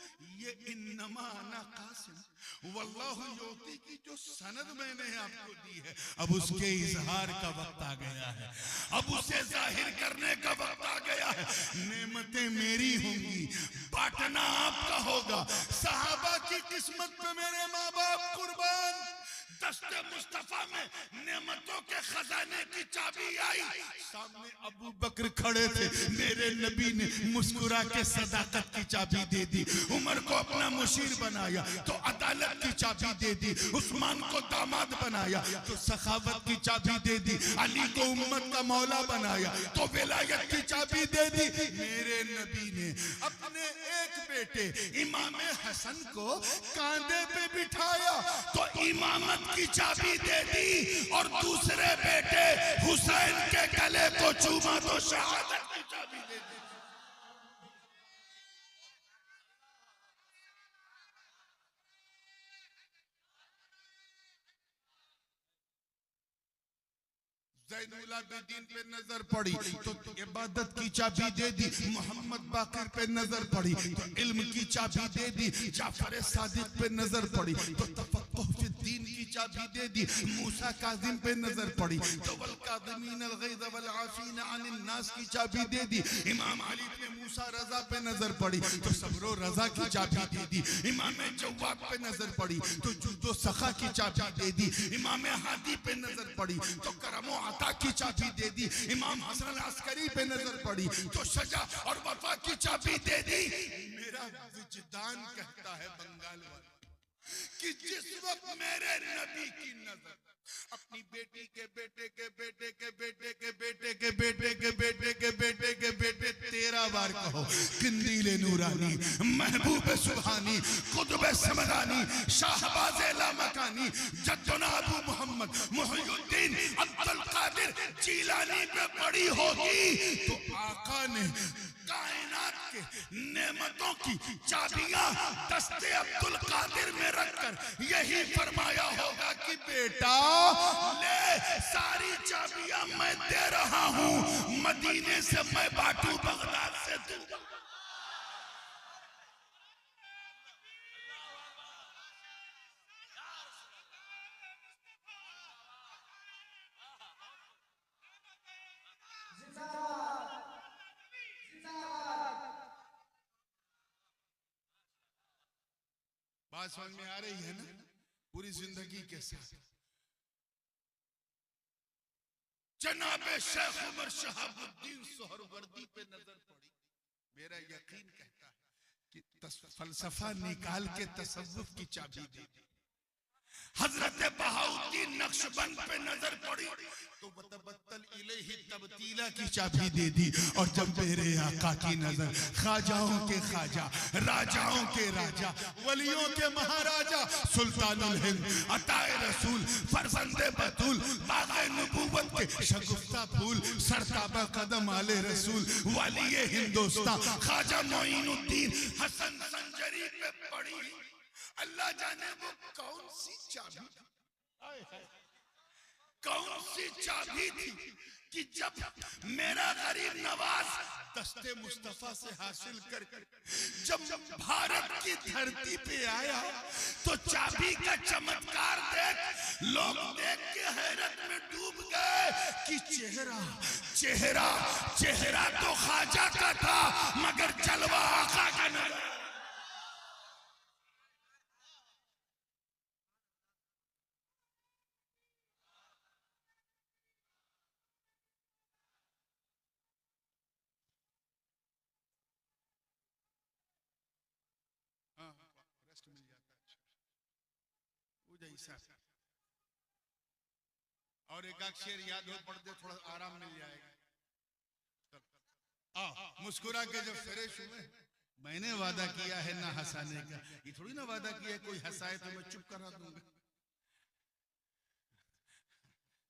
ये इन्नमा अना कासिम वल्लाहु युती की जो सनद मैंने आपको दी है, अब उसके इजहार का वक्त आ गया है, अब उसे जाहिर करने का वक्त आ गया है। नेमतें मेरी होंगी, बांटना आपका होगा। सहाबा की किस्मत पे मेरे माँ बाप कुर्बान। दस्ते मुस्तफा में नेमतों के खजाने की चाबी आई, सामने अबू बकर खड़े थे, मेरे नबी ने मुस्कुरा के सदाकत की चाबी दे दी। उमर को अपना मुशीर बनाया तो अदालत की चाबी दे दी। उस्मान को दामाद बनाया तो सखावत की चाबी दे दी। अली को उम्मत का मौला बनाया तो विलायत की चाबी दे दी। मेरे नबी ने अपने एक बेटे इमाम हसन को कांधे पे बिठाया तो इमामत की चाबी दे दी, और दूसरे बेटे हुसैन के गले को चूमा तो शहादत की चाबी दे दी। ज़ैनुल आबिदीन पे नजर पड़ी तो इबादत की चाबी दे दी। मोहम्मद बाकिर पे नजर पड़ी तो इल्म की चाबी दे दी। जाफर सादिक पे नजर पड़ी तो तफक्कुह फी दीन की चाबी दे दी। मूसा काज़िम पे नजर पड़ी तो वल काज़िमीन अल गैज़ वल आफ़ीन अनिन नास की चाबी दे दी। इमाम अली पे मूसा रजा पे नजर पड़ी तो सब्र रजा की चाबी दे दी। इमाम जव्वाद पे नजर पड़ी तो जुदो सखा की चाबी दे दी। इमाम हादी पे नजर पड़ी तो करमो की चाबी दे दी। इमाम हसन अस्करी पे नजर पड़ी तो सजा और वफा की चाबी दे दी। मेरा विजदान कहता है बंगाल वाला कि जिस वक्त मेरे नबी की नजर अपनी बेटी के बेटे के बेटे के बेटे के बेटे के बेटे के बेटे के बेटे के बेटे 13 बार कहो, किंदीले नूरानी, महबूब सुभानी, कुतुब समदानी, शाहबाज लामकानी, जद्दुना अबू मोहम्मद मुहियुद्दीन अब्दुल कादिर जीलानी पे पड़ी होगी तो आका ने कायनात के नेमतों की चाबियां दस्ते अब्दुल कादिर में रखकर यही फरमाया होगा कि बेटा ले सारी चाबियां मैं दे रहा हूं, मदीने से मैं बांटू बगदाद से तू। बात समझ में आ रही है ना? पूरी जिंदगी के साथ जनाबे शेख उमर शहाबुद्दीन सोहरवर्दी पे नजर पड़ी। मेरा यकीन कहता है कि फलसफा निकाल के तसव्वुफ की चाबी दे दी। हजरत बहाउद्दीन नक्शबंद पे नजर पड़ी तो वतबत्तल इलैहि तबतीला की चाबी दे दी। और जब मेरे आका की नजर ख्वाजाओं के ख्वाजा, राजाओं के राजा, वलियों के महाराजा, सुल्तानुल हिंद, अताए रसूल, फरजंदे बतूल, बाग़े नबूवत के शगुफ्ता फूल, सरताबा कदम आले रसूल, वालिए हिंदोस्तां ख्वाजा मोइनुद्दीन हसन संजरी पे पड़ी। अल्लाह जाने वो कौन सी चाबी, कौन सी चाबी थी कि जब मेरा गरीब नवाज दस्ते मुस्तफा से हासिल कर जब भारत की धरती पे आया तो चाबी का चमत्कार देख लोग देख के हैरत में डूब गए कि चेहरा चेहरा चेहरा तो ख्वाजा का था मगर जलवा आका का नजर। रेस्ट मिल जाता है वो जैसा। और एक शेर याद हो पढ़ दे थोड़ा आराम मिल जाएगा। मुस्कुरा के जब फ्रेश हुए, मैंने वादा किया है ना हंसाने का, ये थोड़ी ना वादा किया है कोई हंसाए तो मैं चुप करा दूंगा।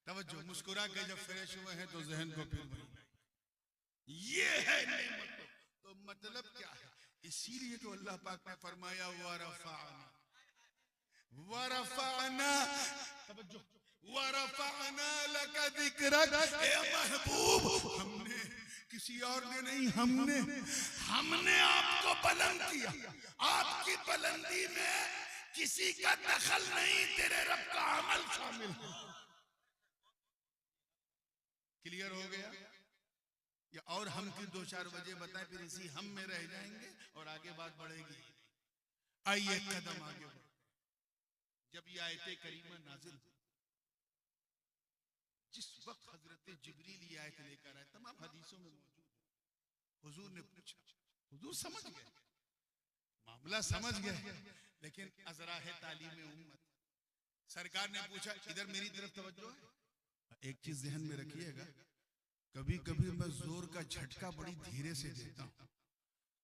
तवज्जो, मुस्कुरा के जब फ्रेश हुए हैं तो जहन को फिर ये है नेमत। तो मतलब क्या है? इसीलिए तो अल्लाह पाक ने फरमाया वरफ़अना वरफ़अना, तवज्जो, वरफ़अना लका ज़िक्रक, ए महबूब हमने, किसी और ने नहीं, हमने आपको बुलंद किया। आपकी बुलंदी में किसी का दखल नहीं, तेरे रब का अमल शामिल है। क्लियर हो गया? या और हम की दो चार वजह बताएं, फिर इसी हम में रह जाएंगे और आगे बात बढ़ेगी। आइए कदम आगे बढ़े। जब ये आयत करीमा नाजिल हुई, जिस वक्त हजरत जिब्रील ये आयत लेकर आए, तमाम हदीसों में मौजूद है, हुजूर ने पूछा, हुजूर समझ गए, मामला समझ गए, लेकिन अज़राह तालीम उम्मत, सरकार ने पूछा इधर मेरी तरफ तवज्जो है। एक चीज ध्यान में रखिएगा, कभी कभी मैं जोर का झटका बड़ी धीरे से देता हूं,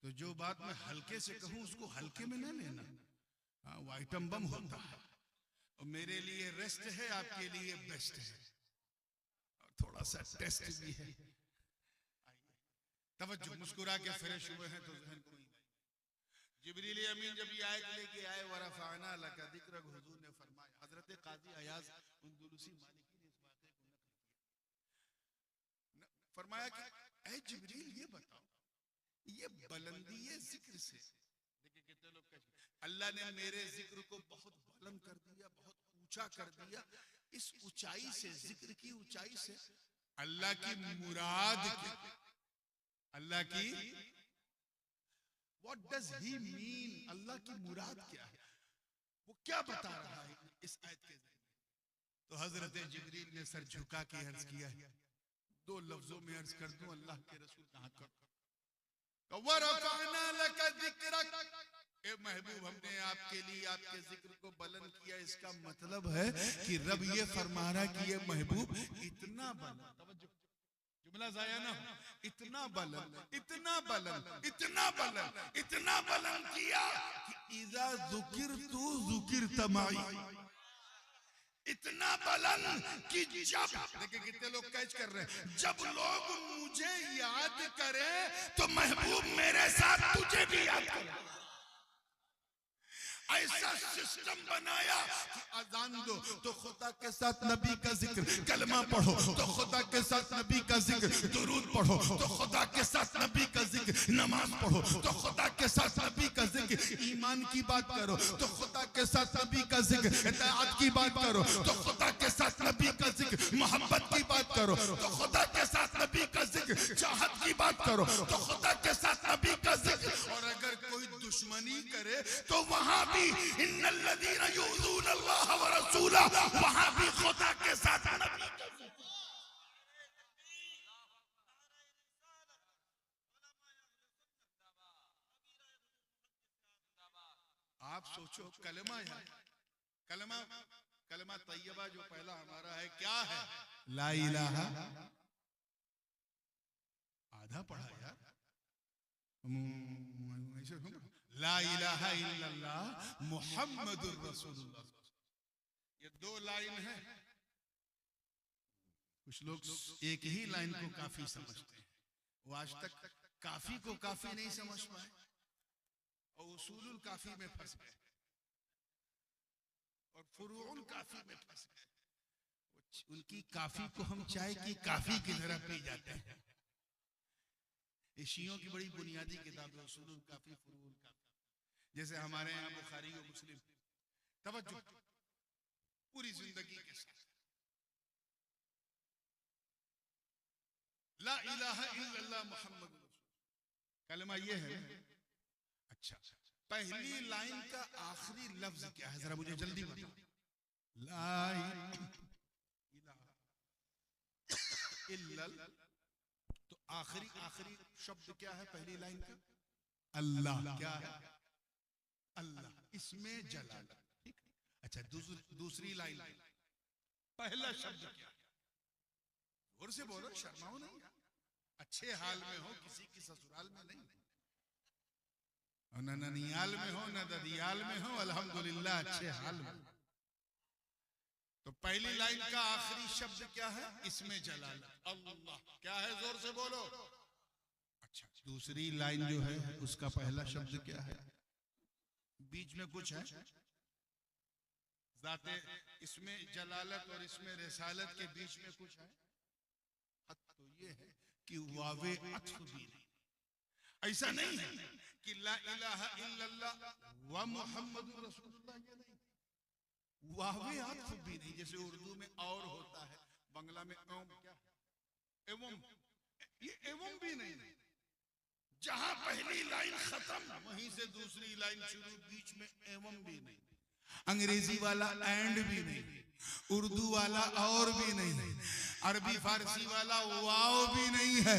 तो जो बात मैं हल्के से कहूं उसको हल्के में ना लेना। हाँ, वो आइटम बम होता है, और मेरे लिए रेस्ट है, आपके लिए बेस्ट है, और थोड़ा सा टेस्ट भी है। तवज्जो, मुस्कुरा के फ्रेश हुए हैं तो जहन कोई नहीं। जिब्रील अमीन जब ये आयत लेके आए, वरफ़अना लका ज़िक्रक, हुजूर ने फरमाया, हजरत काजी अयाज़ अंदलुसी मालिकी ने इस वाक़े को नक़ल किया, फरमाया कि ऐ जिब्रील ये बताओ, ये बुलंदी जिक्र से, देखिए कितने लोग कहते हैं अल्लाह ने मेरे जिक्र को बहुत बुलंद कर दिया, बहुत ऊंचा कर दिया, इस ऊंचाई से, जिक्र की ऊंचाई से अल्लाह की मुराद क्या? अल्लाह की What does he mean? अल्लाह की मुराद क्या है, वो क्या बता रहा है इस आयत के जरिए? तो हजरत जिब्रील ने सर झुका के अर्ज किया, दो लफ्जों में अर्ज कर दूं, अल्लाह के रसूल कहां कर, वरफ़अना लका ज़िक्रक, ए महबूब हमने आपके लिए आपके जिक्र को बुलंद किया। इसका मतलब है कि रब ये फरमा रहा है कि ये महबूब इतना बुलंद, जुमला ज़ाया ना, इतना बुलंद, इतना बुलंद, इतना बुलंद, इतना बुलंद किया कि इज़ा ज़ुकिरतु ज़ुकिरत माई, इतना बुलंद कि जब, देखिए कितने लोग कैच कर रहे हैं, जब लोग मुझे याद करें तो महबूब मेरे साथ तुझे भी याद करे। ऐसा सिस्टम बनाया कि अजान दो तो खुदा के साथ नबी का जिक्र, कलमा पढ़ो तो खुदा के साथ नबी का जिक्र, दुरूद पढ़ो तो खुदा के साथ नबी का जिक्र, नमाज पढ़ो तो खुदा के साथ नबी का जिक्र, ईमान की बात करो तो खुदा के साथ नबी का जिक्र, इताअत की बात करो तो खुदा के साथ नबी का जिक्र, मोहब्बत की बात करो तो खुदा के साथ नबी का जिक्र, चाहत की बात करो तो खुदा के साथ नबी का जिक्र, और अगर कोई दुश्मनी करे तो वहां भी इन्नल्लज़ीना युज़ूना अल्लाह व रसूला, वहां भी खुदा के साथ नबी का जिक्र। आप सोचो, कलमा है, कलमा, कलमा तैयबा जो पहला हमारा है क्या है? ला इलाहा, आधा पढ़ा यार, ला इलाहा इल्लल्लाह मुहम्मदुर रसूलुल्लाह। ये दो लाइन है, कुछ लोग एक ही लाइन को काफी समझते हैं, वो आज तक काफी को काफी नहीं समझ पाए और उसूलुल काफी में फंस गए। और फुरूउल काफी में फंस गए। उनकी काफी को हम चाय की काफी की तरह पी जाते हैं। ये शियों की बड़ी बुनियादी किताब है, उसूलुल काफी, फुरूउल काफी। जैसे हमारे यहाँ बुखारी और मुस्लिम, तवज्जो, पूरी जिंदगी के साथ ला इलाहा इल्लल्लाह मुहम्मद रसूलुल्लाह, कलमा ये है। अच्छा, पहली लाइन का आखिरी लफ्ज क्या है, जरा मुझे जल्दी बताओ। ला इलाहा इल्लल्लाह, तो आखिरी शब्द क्या है पहली लाइन का? अल्लाह। क्या है? अल्लाह, इसमें जलाल। ठीक। अच्छा, दूसरी लाइन पहला शब्द क्या है? जोर से बोलो, शर्माओ नहीं। अच्छे हाल में हो, किसी की ससुराल में नहीं, न ननियाल में हो न ददियाल में हो, अल्हम्दुलिल्लाह अच्छे हाल में। तो पहली लाइन का आखिरी शब्द क्या है? इसमें जलाल, अल्लाह। क्या है? जोर से बोलो। अच्छा, दूसरी लाइन जो है उसका पहला शब्द क्या है? बीच में कुछ है? जाते इसमें जलालत और इसमें रिसालत के बीच में कुछ है? तो ये है कि वावे अत्फ भी नहीं। ऐसा नहीं है कि ला इलाहा इल्लल्लाह व मुहम्मदुर रसूलुल्लाह, ये नहीं। वावे अत्फ भी नहीं, जैसे उर्दू में और होता है, बांग्ला में एवं, क्या है? एवं, ये एवं भी नहीं। जहां पहली लाइन खत्म वहीं से दूसरी लाइन शुरू, बीच में एवं भी नहीं। अंग्रेजी वाला एंड भी नहीं, उर्दू वाला और भी नहीं, अरबी फारसी वाला वाव भी नहीं है।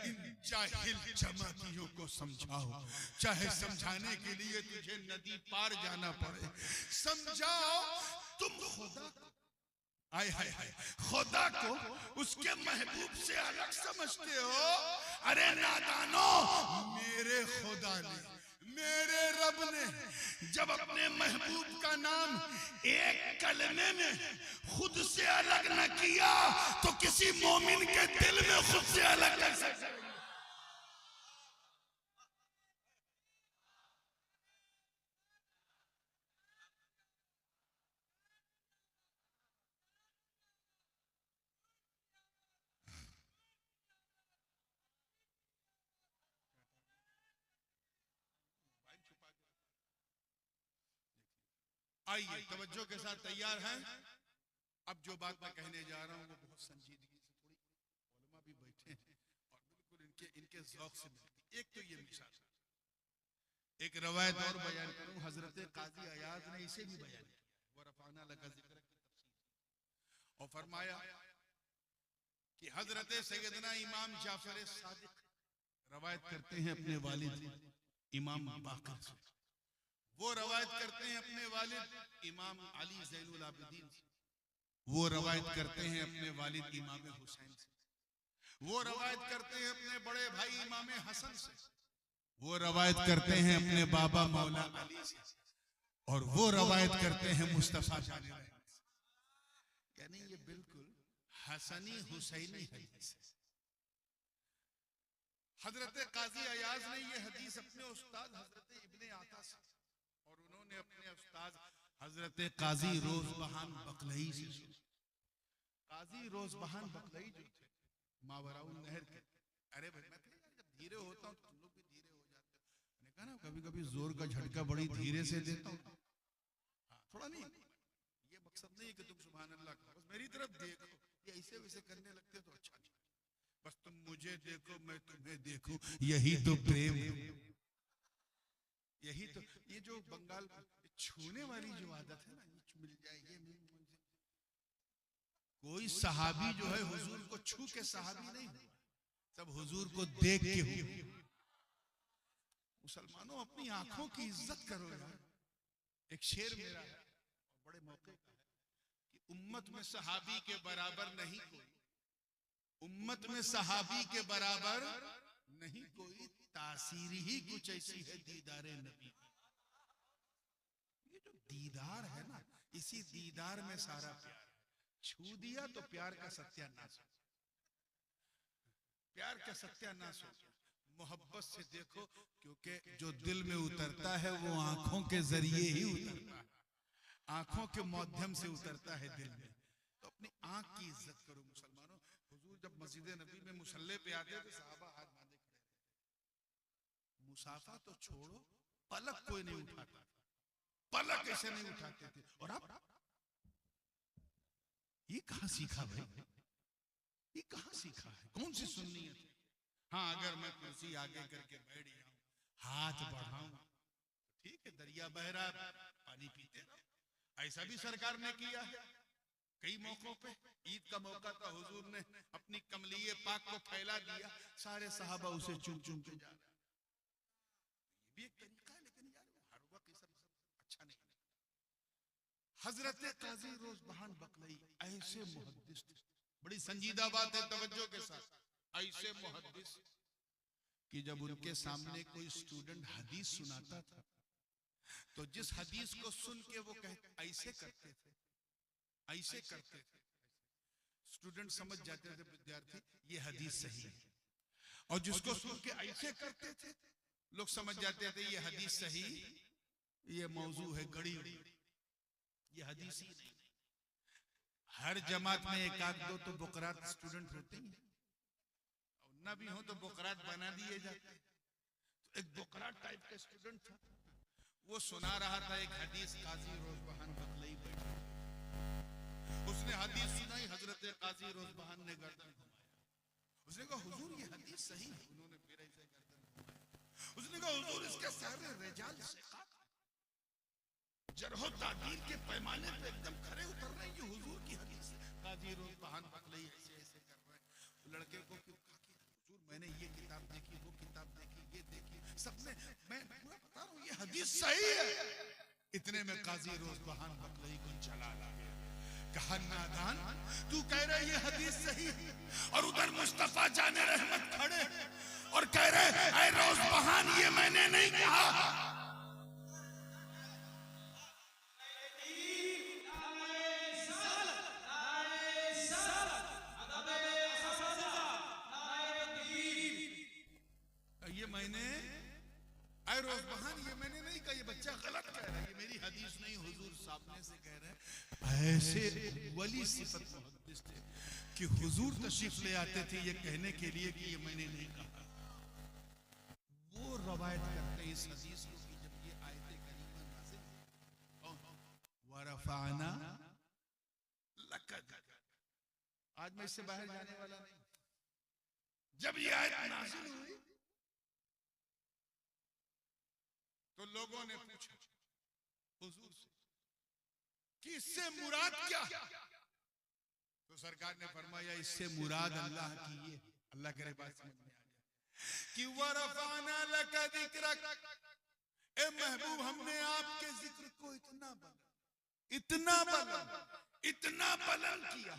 इन जाहिल जमातियों को समझाओ, चाहे समझाने के लिए तुझे नदी पार जाना पड़े। समझाओ तुम खुदा को, आय हाय हाय, खुदा को उसके महबूब से अलग समझते हो। अरे नादानो, मेरे खुदा ने, मेरे रब ने जब अपने महबूब का नाम एक कलमे में खुद से अलग न किया तो किसी मोमिन के दिल में खुद से अलग कर सकते। आइए तवज्जो के साथ तैयार हैं। अब जो बात मैं कहने जा रहा हूं वो बहुत संजीदगी से, थोड़ी उलमा भी बैठे हैं और बिल्कुल इनके ज़ौक़ से मिलती। एक तो ये मिसाल, एक रवायत और बयान करूं, हजरत काजी अयाज ने इसे भी बयान किया, वो रफ़अना लका ज़िक्र की तफसीर, और फरमाया कि हजरत सैयदना इमाम जाफर सादिक रवायत करते हैं अपने वालिद इमाम बाकर से, वो रवायत करते हैं अपने वालिद इमाम अली ज़ैनुल आबिदीन से, वो रवायत करते हैं अपने वालिद इमाम हुसैन से, वो रवायत करते हैं अपने बड़े भाई इमाम हसन से, वो रवायत करते हैं अपने बाबा मौला अली से, और वो रवायत करते हैं मुस्तफा जाने रहमत से। यानी ये बिल्कुल हसनी हुसैनी हदीस है। हजरत काजी अयाज ने ये हदीस अपने उस्ताद हजरत इब्ने आता से, और उन्होंने अपने उस्ताद हजरत काजी रोज़बहान बकलई से। काजी रोज़बहान बकलई जो थे मावराउल नहर के, अरे भाई मैं जब धीरे होता हूँ तो तुम लोग भी धीरे हो जाते हो। मैंने कहा ना कभी कभी जोर का झटका बड़ी धीरे से देता हूँ। हाँ, थोड़ा नहीं, ये मकसद नहीं है कि तुम सुभान अल्लाह कहो, बस मेरी तरफ देखो। ये ऐसे वैसे करने लगते तो अच्छा नहीं, बस तुम मुझे देखो मैं तुम्हें देखूं, यही तो प्रेम है। यही तो, ये जो बंगाल छूने वाली जो आदत है ना, ये मिल जाए, ये मिल जाए। कोई सहाबी जो है हुजूर को छू के सहाबी नहीं हुआ, सब हुजूर को देख के हुए। मुसलमानों अपनी आंखों की इज्जत करो यार। एक शेर मेरा है बड़े मौके का है कि उम्मत में सहाबी के बराबर नहीं कोई, उम्मत में सहाबी के बराबर नहीं कोई, तासीर ही कुछ ऐसी है दीदारे नबी। ये जो दीदार है ना, इसी दीदार में सारा प्यार है। छू दिया तो प्यार का सत्यानाश हो, प्यार का सत्यानाश हो। मोहब्बत से देखो, क्योंकि जो दिल में उतरता है वो आंखों के जरिए ही उतरता है। आंखों के माध्यम से उतरता है दिल में। तो अपनी आंख की इज्जत करो मुसलमानों। हुजूर जब मस्जिद नबी में मुसल्ले पे आते थे सहाबा हाथ बांधे खड़े थे। मुसाफा तो छोड़ो, पलक कोई नहीं उठाता, पलक ऐसे नहीं उठाते थे। और आप ये कहां सीखा भाई? ये कहां सीखा है? कौन सी सुन्नियत है? हाँ, अगर मैं कुर्सी आगे करके बैठ जाऊं, हाथ बढ़ाऊं, ठीक है, दरिया बह रहा है, पानी पीते रहो। ऐसा भी सरकार ने किया है कई मौकों पे। ईद का मौका था, हुजूर ने अपनी कमलिये पाक को फैला दिया, सारे सहाबा उसे चुम चुम के जा रहे। ये भी एक तरीका है, लेकिन यार हर वक्त ये सब अच्छा नहीं है। हजरत काजी रोज़बहान बकलई ऐसे मुहद्दिस थे, बड़ी संजीदा बात है, तवज्जो के साथ, ऐसे मुहद्दिस कि जब उनके सामने कोई स्टूडेंट हदीस सुनाता था तो जिस हदीस को सुन के वो कहते ऐसे करते थे, ऐसे करते थे, स्टूडेंट समझ जाते थे विद्यार्थी ये हदीस सही है। और जिसको सुन के ऐसे करते थे लोग समझ जाते थे ये हदीस सही, ये मौजू है, गड़ी हुई, ये हदीस ही नहीं। हर जमात में एक आध दो तो बुकरात स्टूडेंट होते ही, और ना भी हो तो बुकरात बना दिए जाते। तो एक बुकरात टाइप का स्टूडेंट था, वो सुना रहा था एक हदीस, काजी रोज़बहान बकलई बैठे, उसने हदीस सुनाई, हजरत काजी रोज़बहान ने गर्दन घुमाया। उसने कहा हुजूर ये हदीस सही है। उन्होंने फिर ऐसे गर्दन घुमाया। उसने कहा हुजूर इसके सारे रिजाल सिक़ात, जरह तादील के पैमाने पे एकदम खरे उतर रहे हैं, ये हुजूर की हदीस है। काजी रोज़बहान बकलई ऐसे ऐसे कर रहे हैं। तो लड़के को क्यों कहा कि हुजूर मैंने ये किताब देखी, वो किताब देखी, ये देखी, सबने, मैं पूरा बता रहा हूँ ये हदीस सही है। इतने में काजी रोज़बहान बकलई को चला ला गया, कहा नादान तू कह रहे ये हदीस सही है, और उधर मुस्तफा जाने रहमत खड़े और कह रहे ऐ रोज़बहान ये मैंने नहीं कहा। ये मैंने ऐ रोज़बहान ये मैंने नहीं कहा, ये बच्चा गलत कह रहा है, ये मेरी हदीस नहीं, हुजूर सामने से कह रहे हैं। ऐसे वली सिफत मुहद्दिस थे कि हुजूर तशरीफ ले आते थे ये कहने के लिए कि ये मैंने नहीं कहा। वो रवायत करते हैं इस हदीस को कि जब ये आयत करीमा नाज़िल हुई, वरफ़अना लक ज़िक्र, आज मैं इससे बाहर जाने वाला नहीं, जब ये आयत नाज़िल हुई तो लोगों ने पूछा हुजूर से कि इससे मुराद क्या? तो सरकार ने फरमाया इससे मुराद अल्लाह की ये, अल्लाह करे बात समझ में आ जाए कि वरफ़अना लक ज़िक्रक, ए महबूब हमने आपके जिक्र को इतना बुलंद, इतना बुलंद, इतना बुलंद किया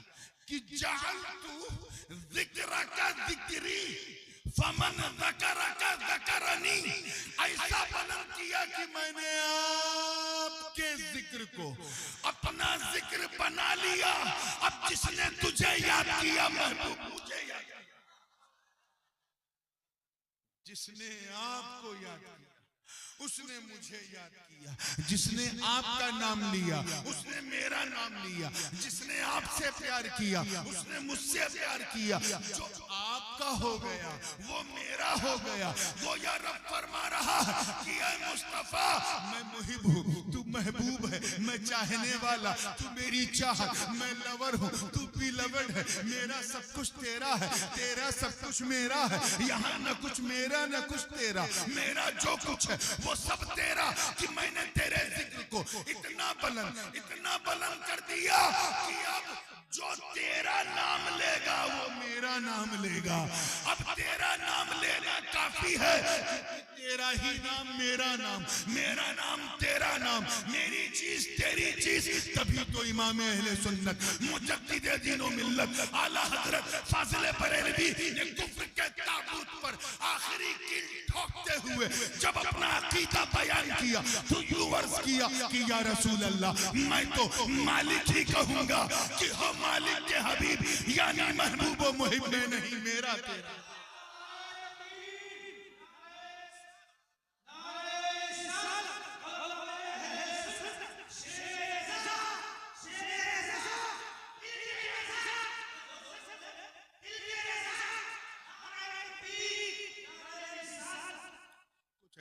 कि जअलतु ज़िक्रका ज़िक्री फमन ज़करका ज़करनी, ऐसा बुलंद किया कि मैंने आपके जिक्र को अपना जिक्र बना लिया। अब जिसने तुझे याद किया महबूब मुझे याद किया, जिसने आपको याद किया उसने मुझे याद किया, जिसने आपका नाम लिया उसने मेरा नाम लिया, जिसने आपसे प्यार किया उसने मुझसे प्यार किया, जो आपका हो गया वो मेरा हो गया। वो या रब फरमा रहा कि ऐ मुस्तफा मैं मुहिब हूँ, तू महबूब है, मैं चाहने वाला, तू मेरी चाहत, मैं लवर हूँ, तू भी लवर है, मेरा सब कुछ तेरा है, तेरा सब कुछ मेरा है, यहाँ न कुछ मेरा न कुछ तेरा, मेरा जो कुछ है वो सब तेरा। कि मैंने तेरे जिक्र को इतना बुलंद कर दिया कि अब जो तेरा नाम लेगा वो मेरा नाम लेगा। अब तेरा नाम लेना काफी है, तेरा ही नाम मेरा नाम, मेरा नाम तेरा नाम, मेरी चीज तेरी चीज। तभी तो इमाम अहले सुन्नत मुजद्दिद दीन व मिल्लत आला हजरत फाजिल बरेलवी ने कुफ्र के ताबूत पर आखिरी कील ठोकते हुए जब अपना अकीदा बयान किया तो यूं अर्ज किया कि या रसूल अल्लाह मैं तो मालिक ही कहूंगा कि हो मालिक के हबीब, यानी महबूब व मुहिब में नहीं मेरा तेरा।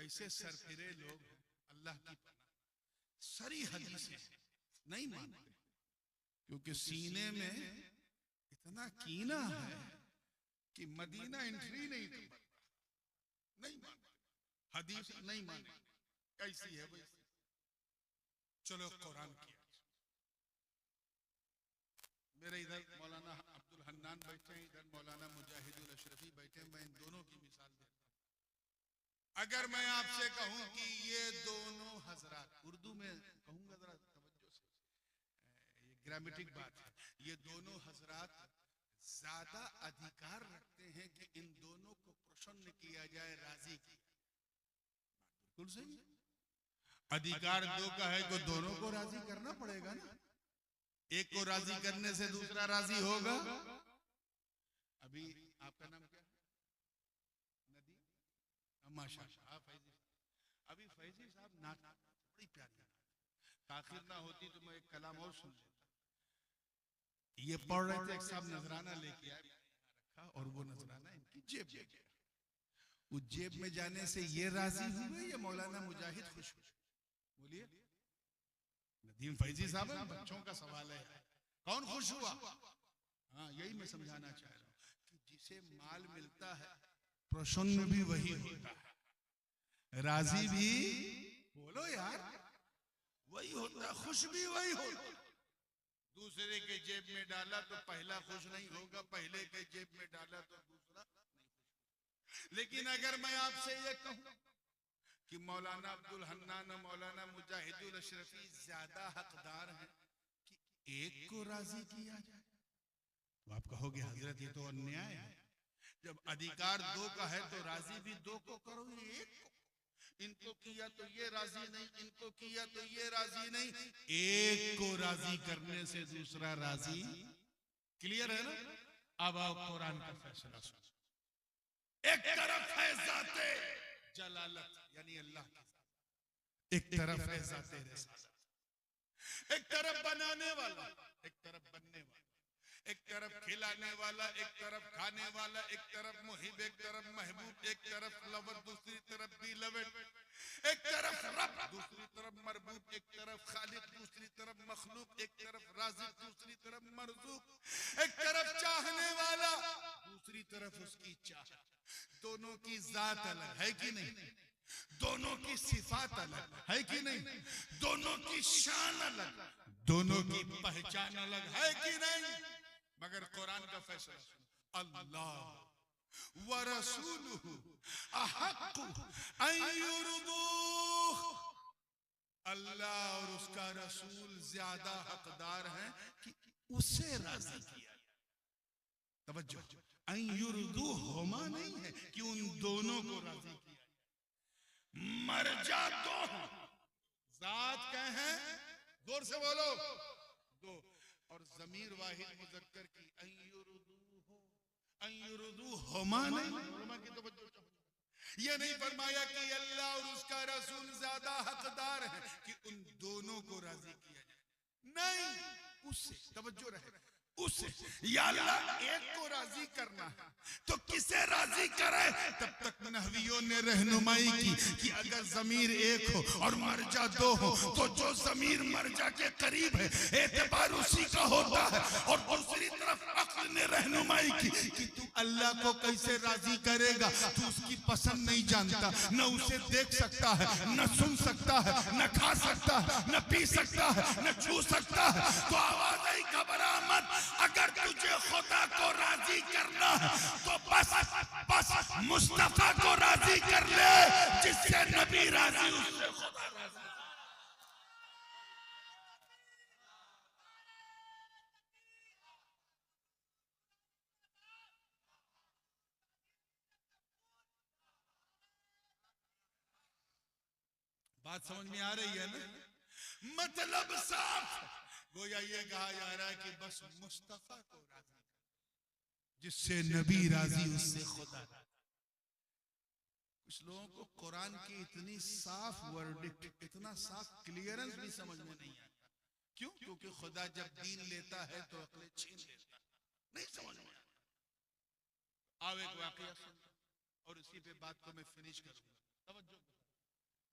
कैसे सरफिरे लोग हैं, अल्लाह की पनाह। सारी हदीसें नहीं मानते क्योंकि सीने में इतना कीना है कि मदीना एंट्री नहीं कर पाता। नहीं मानते, हदीस नहीं मानते, कैसी है भाई। चलो कुरान की, मेरे इधर मौलाना अब्दुल हन्नान बैठे हैं, इधर मौलाना मुजाहिदुल अशरफी बैठे हैं। मैं इन दोनों की मिसाल देता हूं। अगर मैं आपसे कहूं कि ये दोनों हजरात, उर्दू में कहूंगा जरा तवज्जो से, ये ग्रामेटिक बात है, ये दोनों हजरात ज्यादा अधिकार रखते हैं कि इन दोनों को प्रसन्न किया जाए, राजी किया। बिल्कुल सही। अधिकार दो का है तो दोनों को राजी करना पड़ेगा ना। एक को राजी करने से दूसरा राजी होगा। अभी आपका नाम क्या है? नदी, माशाअल्लाह फैजी। अभी फैजी साहब नात बड़ी प्यारी नात, ताखिर ना होती तो मैं एक कलाम और सुन लेता। ये पढ़ रहे थे, एक साहब नजराना लेके आए रखा, और वो नजराना इनकी जेब में गया। उस जेब में जाने से ये राजी हुए या मौलाना मुजाहिद खुश हुए? बोलिए। नदीम फैजी साहब, बच्चों का सवाल है, कौन खुश हुआ? हाँ, यही मैं समझाना चाह रहा हूँ कि जिसे माल मिलता है प्रसन्न भी वही होता है, राजी भी, बोलो यार, वही होता, खुश भी वही होता। दूसरे के जेब में डाला तो पहला खुश नहीं होगा, पहले के जेब में डाला तो दूसरा नहीं खुश। लेकिन अगर मैं आपसे ये कहूं कि मौलाना अब्दुल हन्नान और मौलाना मुजाहिदुल अशरफी ज्यादा हकदार हैं कि एक को राजी किया जाए, तो आप कहोगे हजरत ये तो अन्याय है। जब अधिकार दो का है तो राजी भी दो को करो, एक को। इनको किया तो ये राजी नहीं, इनको किया तो ये राजी नहीं, एक को राजी करने से दूसरा राजी। क्लियर है ना? अब आओ कुरान का फैसला सुनो। एक तरफ है जाते जलालत यानी अल्लाह की, एक तरफ है जाते रिसालत। एक तरफ बनाने वाला, एक तरफ बनने वाला, एक तरफ खिलाने वाला, एक तरफ खाने वाला, एक तरफ मुहिब, एक तरफ महबूब, एक तरफ लवर, दूसरी तरफ बिलवेड, एक तरफ रब, दूसरी तरफ मरबूब, एक तरफ खालिक, दूसरी तरफ मखलूक, एक तरफ राज़िक, दूसरी तरफ मरज़ूक, एक तरफ चाहने वाला, दूसरी तरफ उसकी चाह। दोनों की जात अलग है कि नहीं? दोनों की सिफात अलग है कि नहीं? दोनों की शान अलग, दोनों की पहचान अलग है कि नहीं? मगर कुरान का फैसला सुनो, अल्लाह व रसूलुहु अहक्कु अन युरदूह। अल्लाह और उसका रसूल ज्यादा हकदार हैं कि उसे राजी किया। तवज्जो, अन युरदूह होमा नहीं है कि उन दोनों को राजी किया। मरजा दो जात कहे, जोर से बोलो, दो, और जमीर वाहिद मुज़क्कर की अय्युरुदू होमा नहीं। ये नहीं फरमाया कि अल्लाह और उसका रसूल ज्यादा हकदार है कि उन दोनों को राजी किया जाए, नहीं, उससे तवज्जो रहे, उससे। या अल्लाह एक को राजी करना है तो किसे राजी करे? तब तक नहवियों ने रहनुमाई की कि अगर जमीर एक हो और मरजा दो हो तो जो जमीर मरजा के करीब है एतबार उसी का होता है। और दूसरी तरफ अक्ल ने रहनुमाई की कि तू अल्लाह को कैसे राजी करेगा? तू उसकी पसंद नहीं जानता, न उसे देख सकता है, न सुन सकता है, न खा सकता है, न पी सकता है, न छू सकता है। तो आवाज आई, घबरा मत, अगर तुझे खुदा को राजी करना है तो बस मुस्तफा को राजी कर ले, जिससे नबी राजी उससे खुदा राजी। बात समझ में आ रही है ना? मतलब साफ, गोया ये कहा जा रहा है कि बस मुस्तफा को राजी, जिससे नबी राजी उससे खुदा। कुछ लोगों को कुरान की इतनी साफ वर्डिक्ट, इतना साफ क्लियरेंस भी समझ में नहीं आता। क्यों? क्योंकि खुदा जब दीन लेता है तो अक्ल छीन लेता है, नहीं समझ में आता। आओ एक वाकया सुन और उसी पे बात को मैं फिनिश करूंगा। तवज्जो।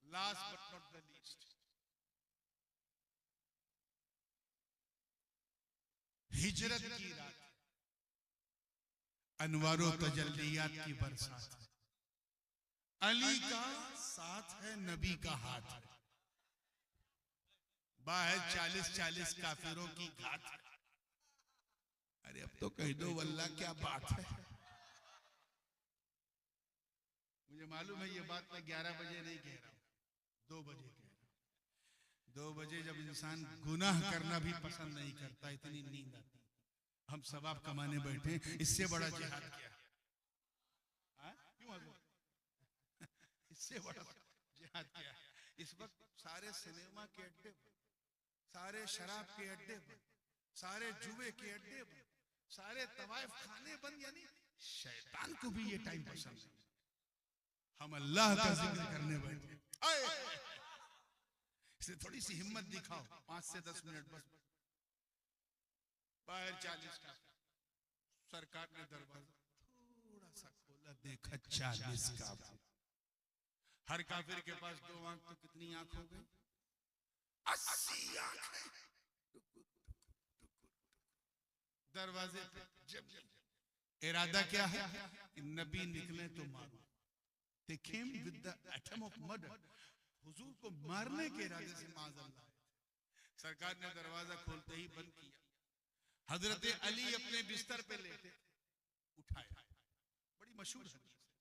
Last but not the least, हिजरत की रात, अनवारो तजल्लियात की बरसात है, अली का साथ है, नबी का हाथ है, बाहर 40-40 काफिरों की घात है। अरे अब तो कह दो वल्लाह क्या बात है। मुझे मालूम है ये बात मैं 11 बजे नहीं कह रहा हूं, 2 बजे कह रहा हूं। 2 बजे जब इंसान गुनाह करना भी पसंद नहीं करता, इतनी नींद आती, हम सवाब कमाने बैठे, इससे बड़ा जिहाद क्या है? क्यों इससे बड़ा जिहाद क्या है? इस वक्त सारे सिनेमा के अड्डे पर, सारे शराब के अड्डे पर, सारे जुए के अड्डे पर, सारे तवाइफ खाने बंद, यानी शैतान को भी ये टाइम पसंद है। हम अल्लाह का जिक्र करने बैठे, इसे थोड़ी सी हिम्मत दिखाओ, 5 से 10 मिनट बस। बाहर 40 का, सरकार ने दरवाजा थोड़ा सा खोला, देखा 40 का। हर काफिर के पास 2 आंख, तो कितनी आंख हो गई? 80 आंखें दरवाजे पे। जब इरादा क्या है कि नबी निकले तो मारो। They came with the atom of murder, हुजूर को मारने के इरादे से माज़अल्लाह। सरकार ने दरवाजा खोलते ही बंद किया। हजरत अली अपने बिस्तर पे लेटे, उठाया, बड़ी मशहूर हदीस है,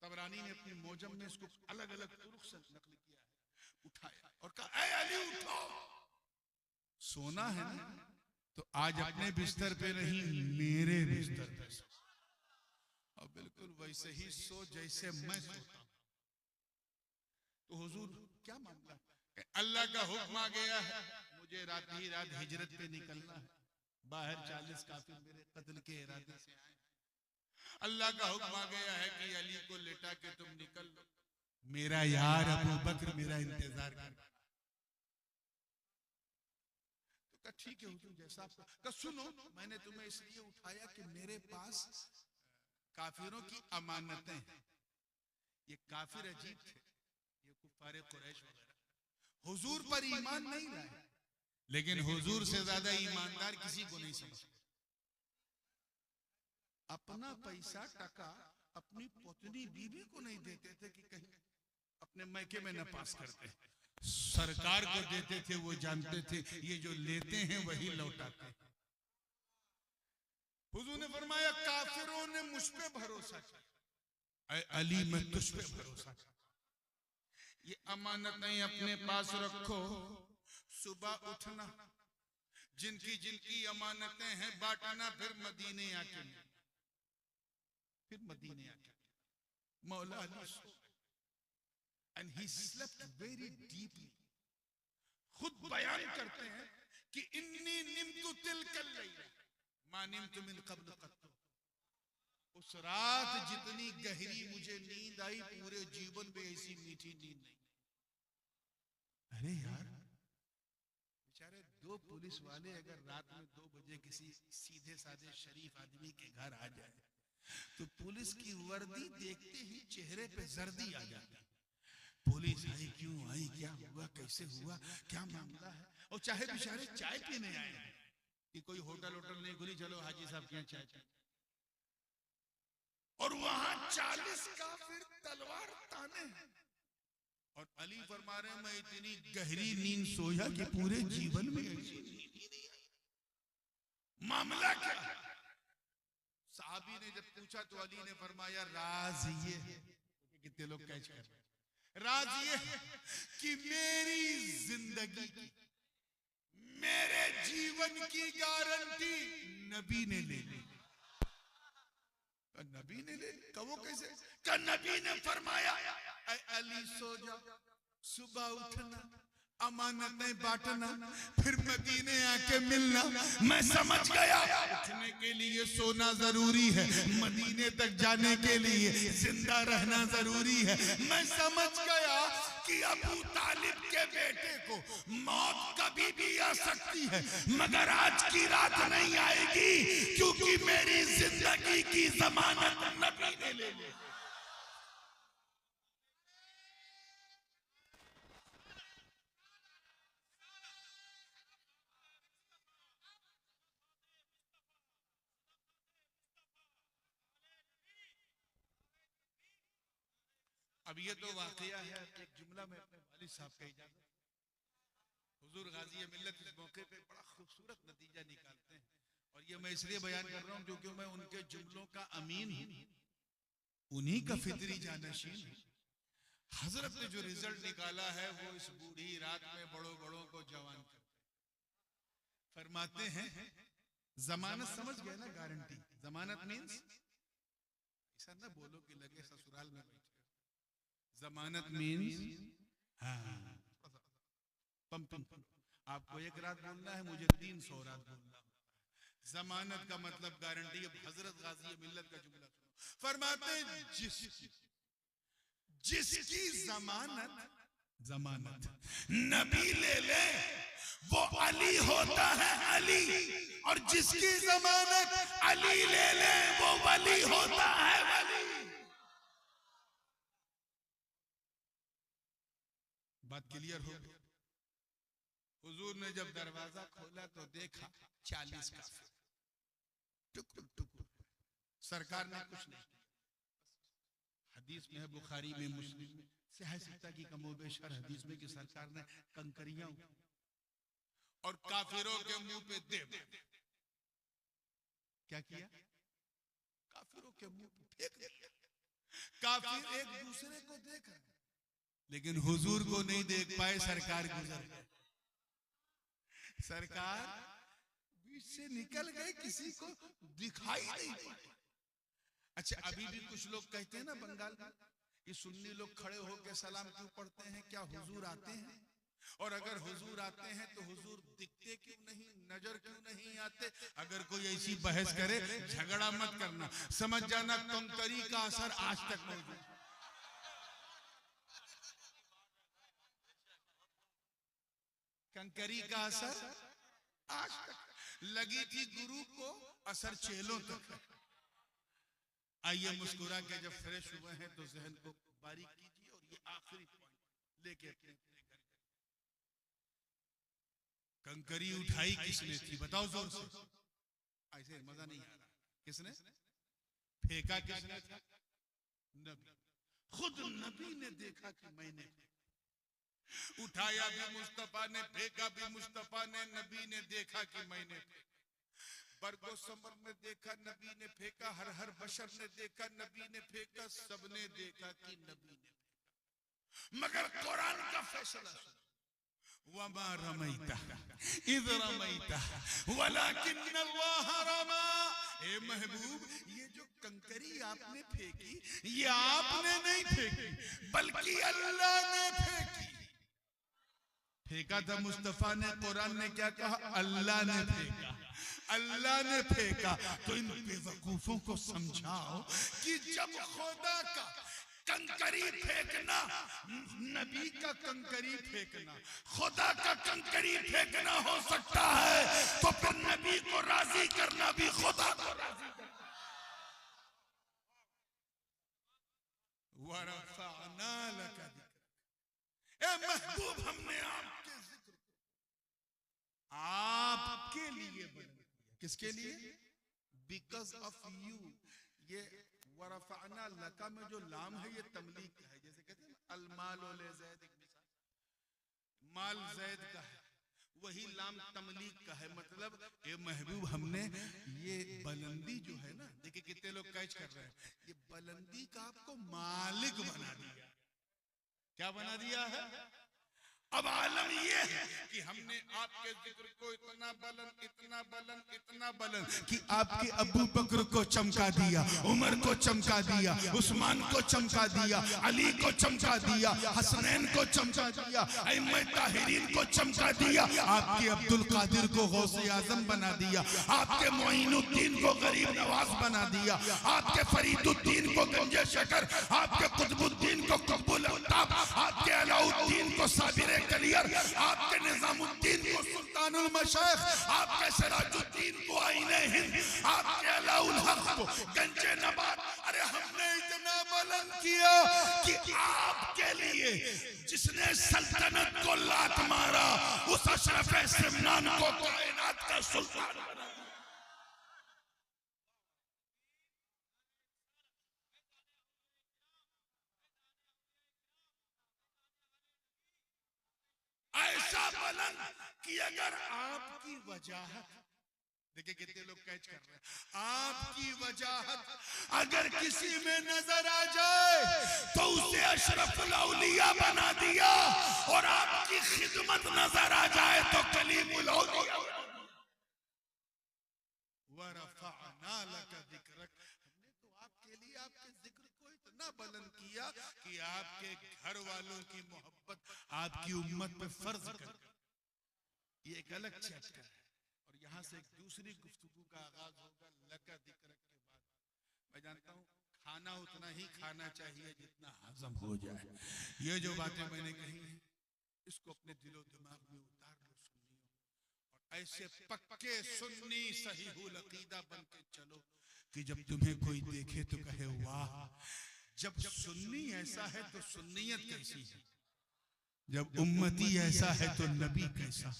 तबरानी ने अपनी मोजम में इसको अलग अलग तुरुक से नकल किया है। उठाया और कहा, ऐ अली उठो, सोना है ना, तो आज अपने बिस्तर पे नहीं, मेरे बिस्तर पे सो, और बिल्कुल वैसे ही सो जैसे मैं सोता हूं। तो हुजूर क्या मामला? अल्लाह का हुक्म आ गया है, मुझे रात ही रात हिजरत पे निकलना है। बाहर 40 काफिर मेरे कत्ल के इरादे से आए। अल्लाह का हुक्म आ गया है कि अली को लेटा के तुम निकल लो, मेरा यार अबू बकर मेरा इंतजार कर। तो कहा ठीक है हुजूर, जैसा आपका। कहा सुनो, मैंने तुम्हें इसलिए उठाया कि मेरे पास काफिरों की अमानतें हैं। ये काफिर अजीब थे, ये कुफारे कुरैश वगैरह, हुजूर पर ईमान नहीं लाए, लेकिन हुजूर से ज्यादा ईमानदार किसी को नहीं समझते। अपना पैसा टका अपनी पत्नी बीवी को नहीं देते थे कि कहीं अपने मैके में न पास करते, सरकार को देते थे। वो जानते थे ये जो लेते हैं वही लौटाते हैं। हुजूर ने फरमाया, काफिरों ने मुझ पे भरोसा किया, अली मैं तुझ पे भरोसा किया, ये अमानतें अपने पास रखो, सुबह उठना, जिनकी जिनकी अमानतें हैं बांटना, फिर मदीने आके, फिर मदीने आके मौला अली सो, and he slept very deeply। खुद बयान करते हैं कि इन्नी निम्तु तिलकल लैला मा निम्तु मिन क़ब्ल क़त्तु, उस रात जितनी गहरी मुझे नींद आई, पूरे जीवन में ऐसी मीठी नींद नहीं। अरे यार, बेचारे 2 पुलिस वाले अगर रात में 2 बजे किसी सीधे साधे शरीफ आदमी के घर आ जाए, तो पुलिस की वर्दी देखते ही चेहरे पे जर्दी आ जाती। पुलिस आई, क्यों आई, क्या हुआ, कैसे हुआ, क्या मामला है? और चाहे बेचारे चाय पीने आए हैं, कि कोई होटल नहीं खुली, चलो हाजी साहब के यहाँ चाय पी, और वहां 40 काफिर तलवार ताने हैं, और अली फरमा रहे हैं मैं इतनी गहरी नींद सोया कि पूरे जीवन में ऐसी नींद ही नहीं आई। मामला क्या है? साहबी ने जब पूछा तो अली ने फरमाया, राज ये है, कितने लोग कैच कर रहे हैं, राज ये है कि मेरी जिंदगी की, मेरे जीवन की गारंटी नबी ने ले ली। नबी ने ले ली? कहो कैसे? क्या नबी ने फरमाया, अली सो जा, सुबह उठना, अमानतें बांटना, फिर मदीने आके मिलना। मैं समझ गया उठने के लिए सोना जरूरी है, मदीने तक जाने के लिए जिंदा रहना जरूरी है। मैं समझ गया कि अबू तालिब के बेटे को मौत कभी भी आ सकती है, मगर आज की रात नहीं आएगी, क्योंकि मेरी जिंदगी की जमानत नबी ने ले ली। अब ये तो वाकया है, एक जुमला में अपने वालिद साहब का इजाजत, हुजूर गाजी मिल्लत इस मौके पे बड़ा खूबसूरत नतीजा निकालते हैं, और ये मैं इसलिए बयान कर रहा हूँ क्योंकि मैं उनके जुमलों का अमीन हूँ, उन्हीं का फितरी जानशीन हूँ। हजरत ने जो रिजल्ट निकाला है वो इस बूढ़ी रात में बड़ों बड़ों को जवान कर फरमाते हैं। जमानत समझ गए ना, गारंटी। जमानत मीन्स ऐसा ना बोलो कि लगे ससुराल में बैठे। जमानत मीन्स हाँ, पंपिंग। आपको एक रात बोलना है, मुझे 300 रात बोलना। जमानत का मतलब गारंटी। अब हजरत गाजी मिल्लत का जुमला फरमाते, जिसकी जमानत नबी ले ले वो अली होता है अली, और जिसकी जमानत अली ले ले वो वली होता है वली। बात क्लियर हो गई। हुजूर ने जब दरवाजा खोला तो देखा 40 काफिर, टुकुर टुकुर। सरकार ने कुछ नहीं किया। हदीस में है, बुखारी में, मुस्लिम में, सिता की कमोबेशर हदीस में कि सरकार ने कंकरियां और काफिरों के मुंह पे दे क्या किया? काफिरों के मुंह पे फेंक दिया। काफिर एक दूसरे को देख रहे, लेकिन हुजूर को नहीं देख पाए। सरकार गुजर गए, सरकार बीच से निकल गए, किसी को दिखाई नहीं पड़े। अच्छा, अभी भी कुछ लोग कहते हैं ना बंगाल में, ये सुन्नी लोग खड़े होकर सलाम क्यों पढ़ते हैं? क्या हुजूर आते हैं? और अगर हुजूर आते हैं तो हुजूर दिखते क्यों नहीं, नजर क्यों नहीं आते? अगर कोई ऐसी बहस करे, झगड़ा मत करना, समझ जाना कंकरी का असर आज तक मौजूद है। कंकरी का असर आज तक लगी थी गुरु को, असर चेलों तक है। आइए मुस्कुरा के जब फ्रेश हुए हैं तो जहन को बारीक कीजिए, और ये आखिरी पॉइंट लेके अपने कंकरी उठाई किसने थी? बताओ जोर से, ऐसे मजा नहीं आ रहा। किसने फेंका? किसने था? नबी। खुद नबी ने देखा कि मैंने उठाया भी मुस्तफा ने, फेंका भी मुस्तफा ने, नबी ने देखा कि मैंने बरगो समर ने देखा, नबी ने फेंका, हर हर बशर ने देखा, नबी ने फेंका, सबने देखा कि नबी ने फेंका। मगर कुरान का फैसला सुनो, वमा रमैता इज़ रमैता वलाकिन्नल्लाह रमा। ए महबूब, ये जो कंकरी आपने फेंकी, ये आपने नहीं फेंकी, बल्कि अल्लाह ने फेंकी। फेंका था मुस्तफा ने, कुरान ने क्या कहा? अल्लाह ने फेंका, अल्लाह ने फेंका। तो इन बेवकूफों को समझाओ कि जब खुदा का कंकरी फेंकना, नबी का कंकरी फेंकना, खुदा का कंकरी फेंकना हो सकता है, तो फिर नबी को राजी करना भी खुदा को राजी करना। वरफ़अना लका ज़िक्र। ए महबूब, हमने आपके जिक्र को आपके लिए बुलंद किया। किसके लिए? Because of you. ये वरफ़अना लका में जो लाम है ये तमलीक का है। जैसे कहते हैं अलमाल ले ज़ैद, एक मिसाल, माल ज़ैद का है, वही लाम तमलीक का है। मतलब ये महबूब, हमने ये बुलंदी जो है ना, देखिए कितने लोग कैच कर रहे हैं, ये बुलंदी का आपको मालिक बना दिया। क्या बना दिया है? अब आलम ये है कि हमने आपके जिक्र को इतना बुलंद, इतना बुलंद, इतना बुलंद कि आपके अबू बकर को चमका दिया, उमर को चमका दिया, उस्मान को चमका दिया, अली को चमका दिया, हसनैन को चमका दिया, अइम्मा ताहिरीन को चमका दिया, आपके अब्दुल कादिर को गौसे आजम बना दिया, आपके मोइनुद्दीन को गरीब नवाज बना दिया, आपके फरीदुद्दीन को गंजे शकर, आपके कुतुबुद्दीन को कुतुबुल अल्ताफ, आपके अलाउद्दीन को साबिर कलियर, आपके निजामुद्दीन को सुल्तानुल मशाइख, आपके सिराजुद्दीन को आईने हिंद, आपके अलाउल हक को गंजे नबात। अरे हमने इतना बुलंद किया कि आपके लिए जिसने सल्तनत को लात मारा, उस अशरफ सिमनान को कायनात का सुल्तान बना। कि अगर आपकी वजाहत, देखिए कितने लोग कैच कर रहे हैं, आपकी वजाहत अगर किसी में नजर आ जाए तो उसे अशरफुल औलिया बना दिया, और आपकी खिदमत नजर आ जाए तो कलीमुल औलिया। वरफ़अना लका ज़िक्रक, हमने तो आपके लिए आपके जिक्र को इतना बुलंद किया कि आपके घर वालों की मोहब्बत आपकी उम्मत पे फर्ज कर। ये एक अलग चैप्टर है, और यहाँ से एक दूसरी गुफ्तगू का आगाज होगा लका ज़िक्रक के बाद। मैं जानता हूँ खाना उतना ही खाना चाहिए जितना हजम हो जाए। ये जो बातें मैंने कही हैं इसको अपने दिलो दिमाग में उतार लो सुन्नियों, और ऐसे पक्के सुन्नी सहीहुल अकीदा बन के चलो कि जब तुम्हें कोई देखे तो कहे वाह, जब सुन्नी ऐसा है तो सुन्नियत कैसी है, जब उम्मती ऐसा है तो नबी कैसा,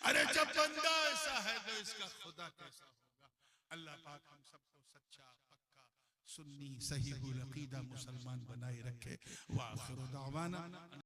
अरे जब बंदा ऐसा है तो इसका खुदा कैसा होगा। अल्लाह पाक हम सबको सच्चा पक्का सुन्नी सहीहुल अकीदा मुसलमान बनाए रखे। व आखिरु दावाना।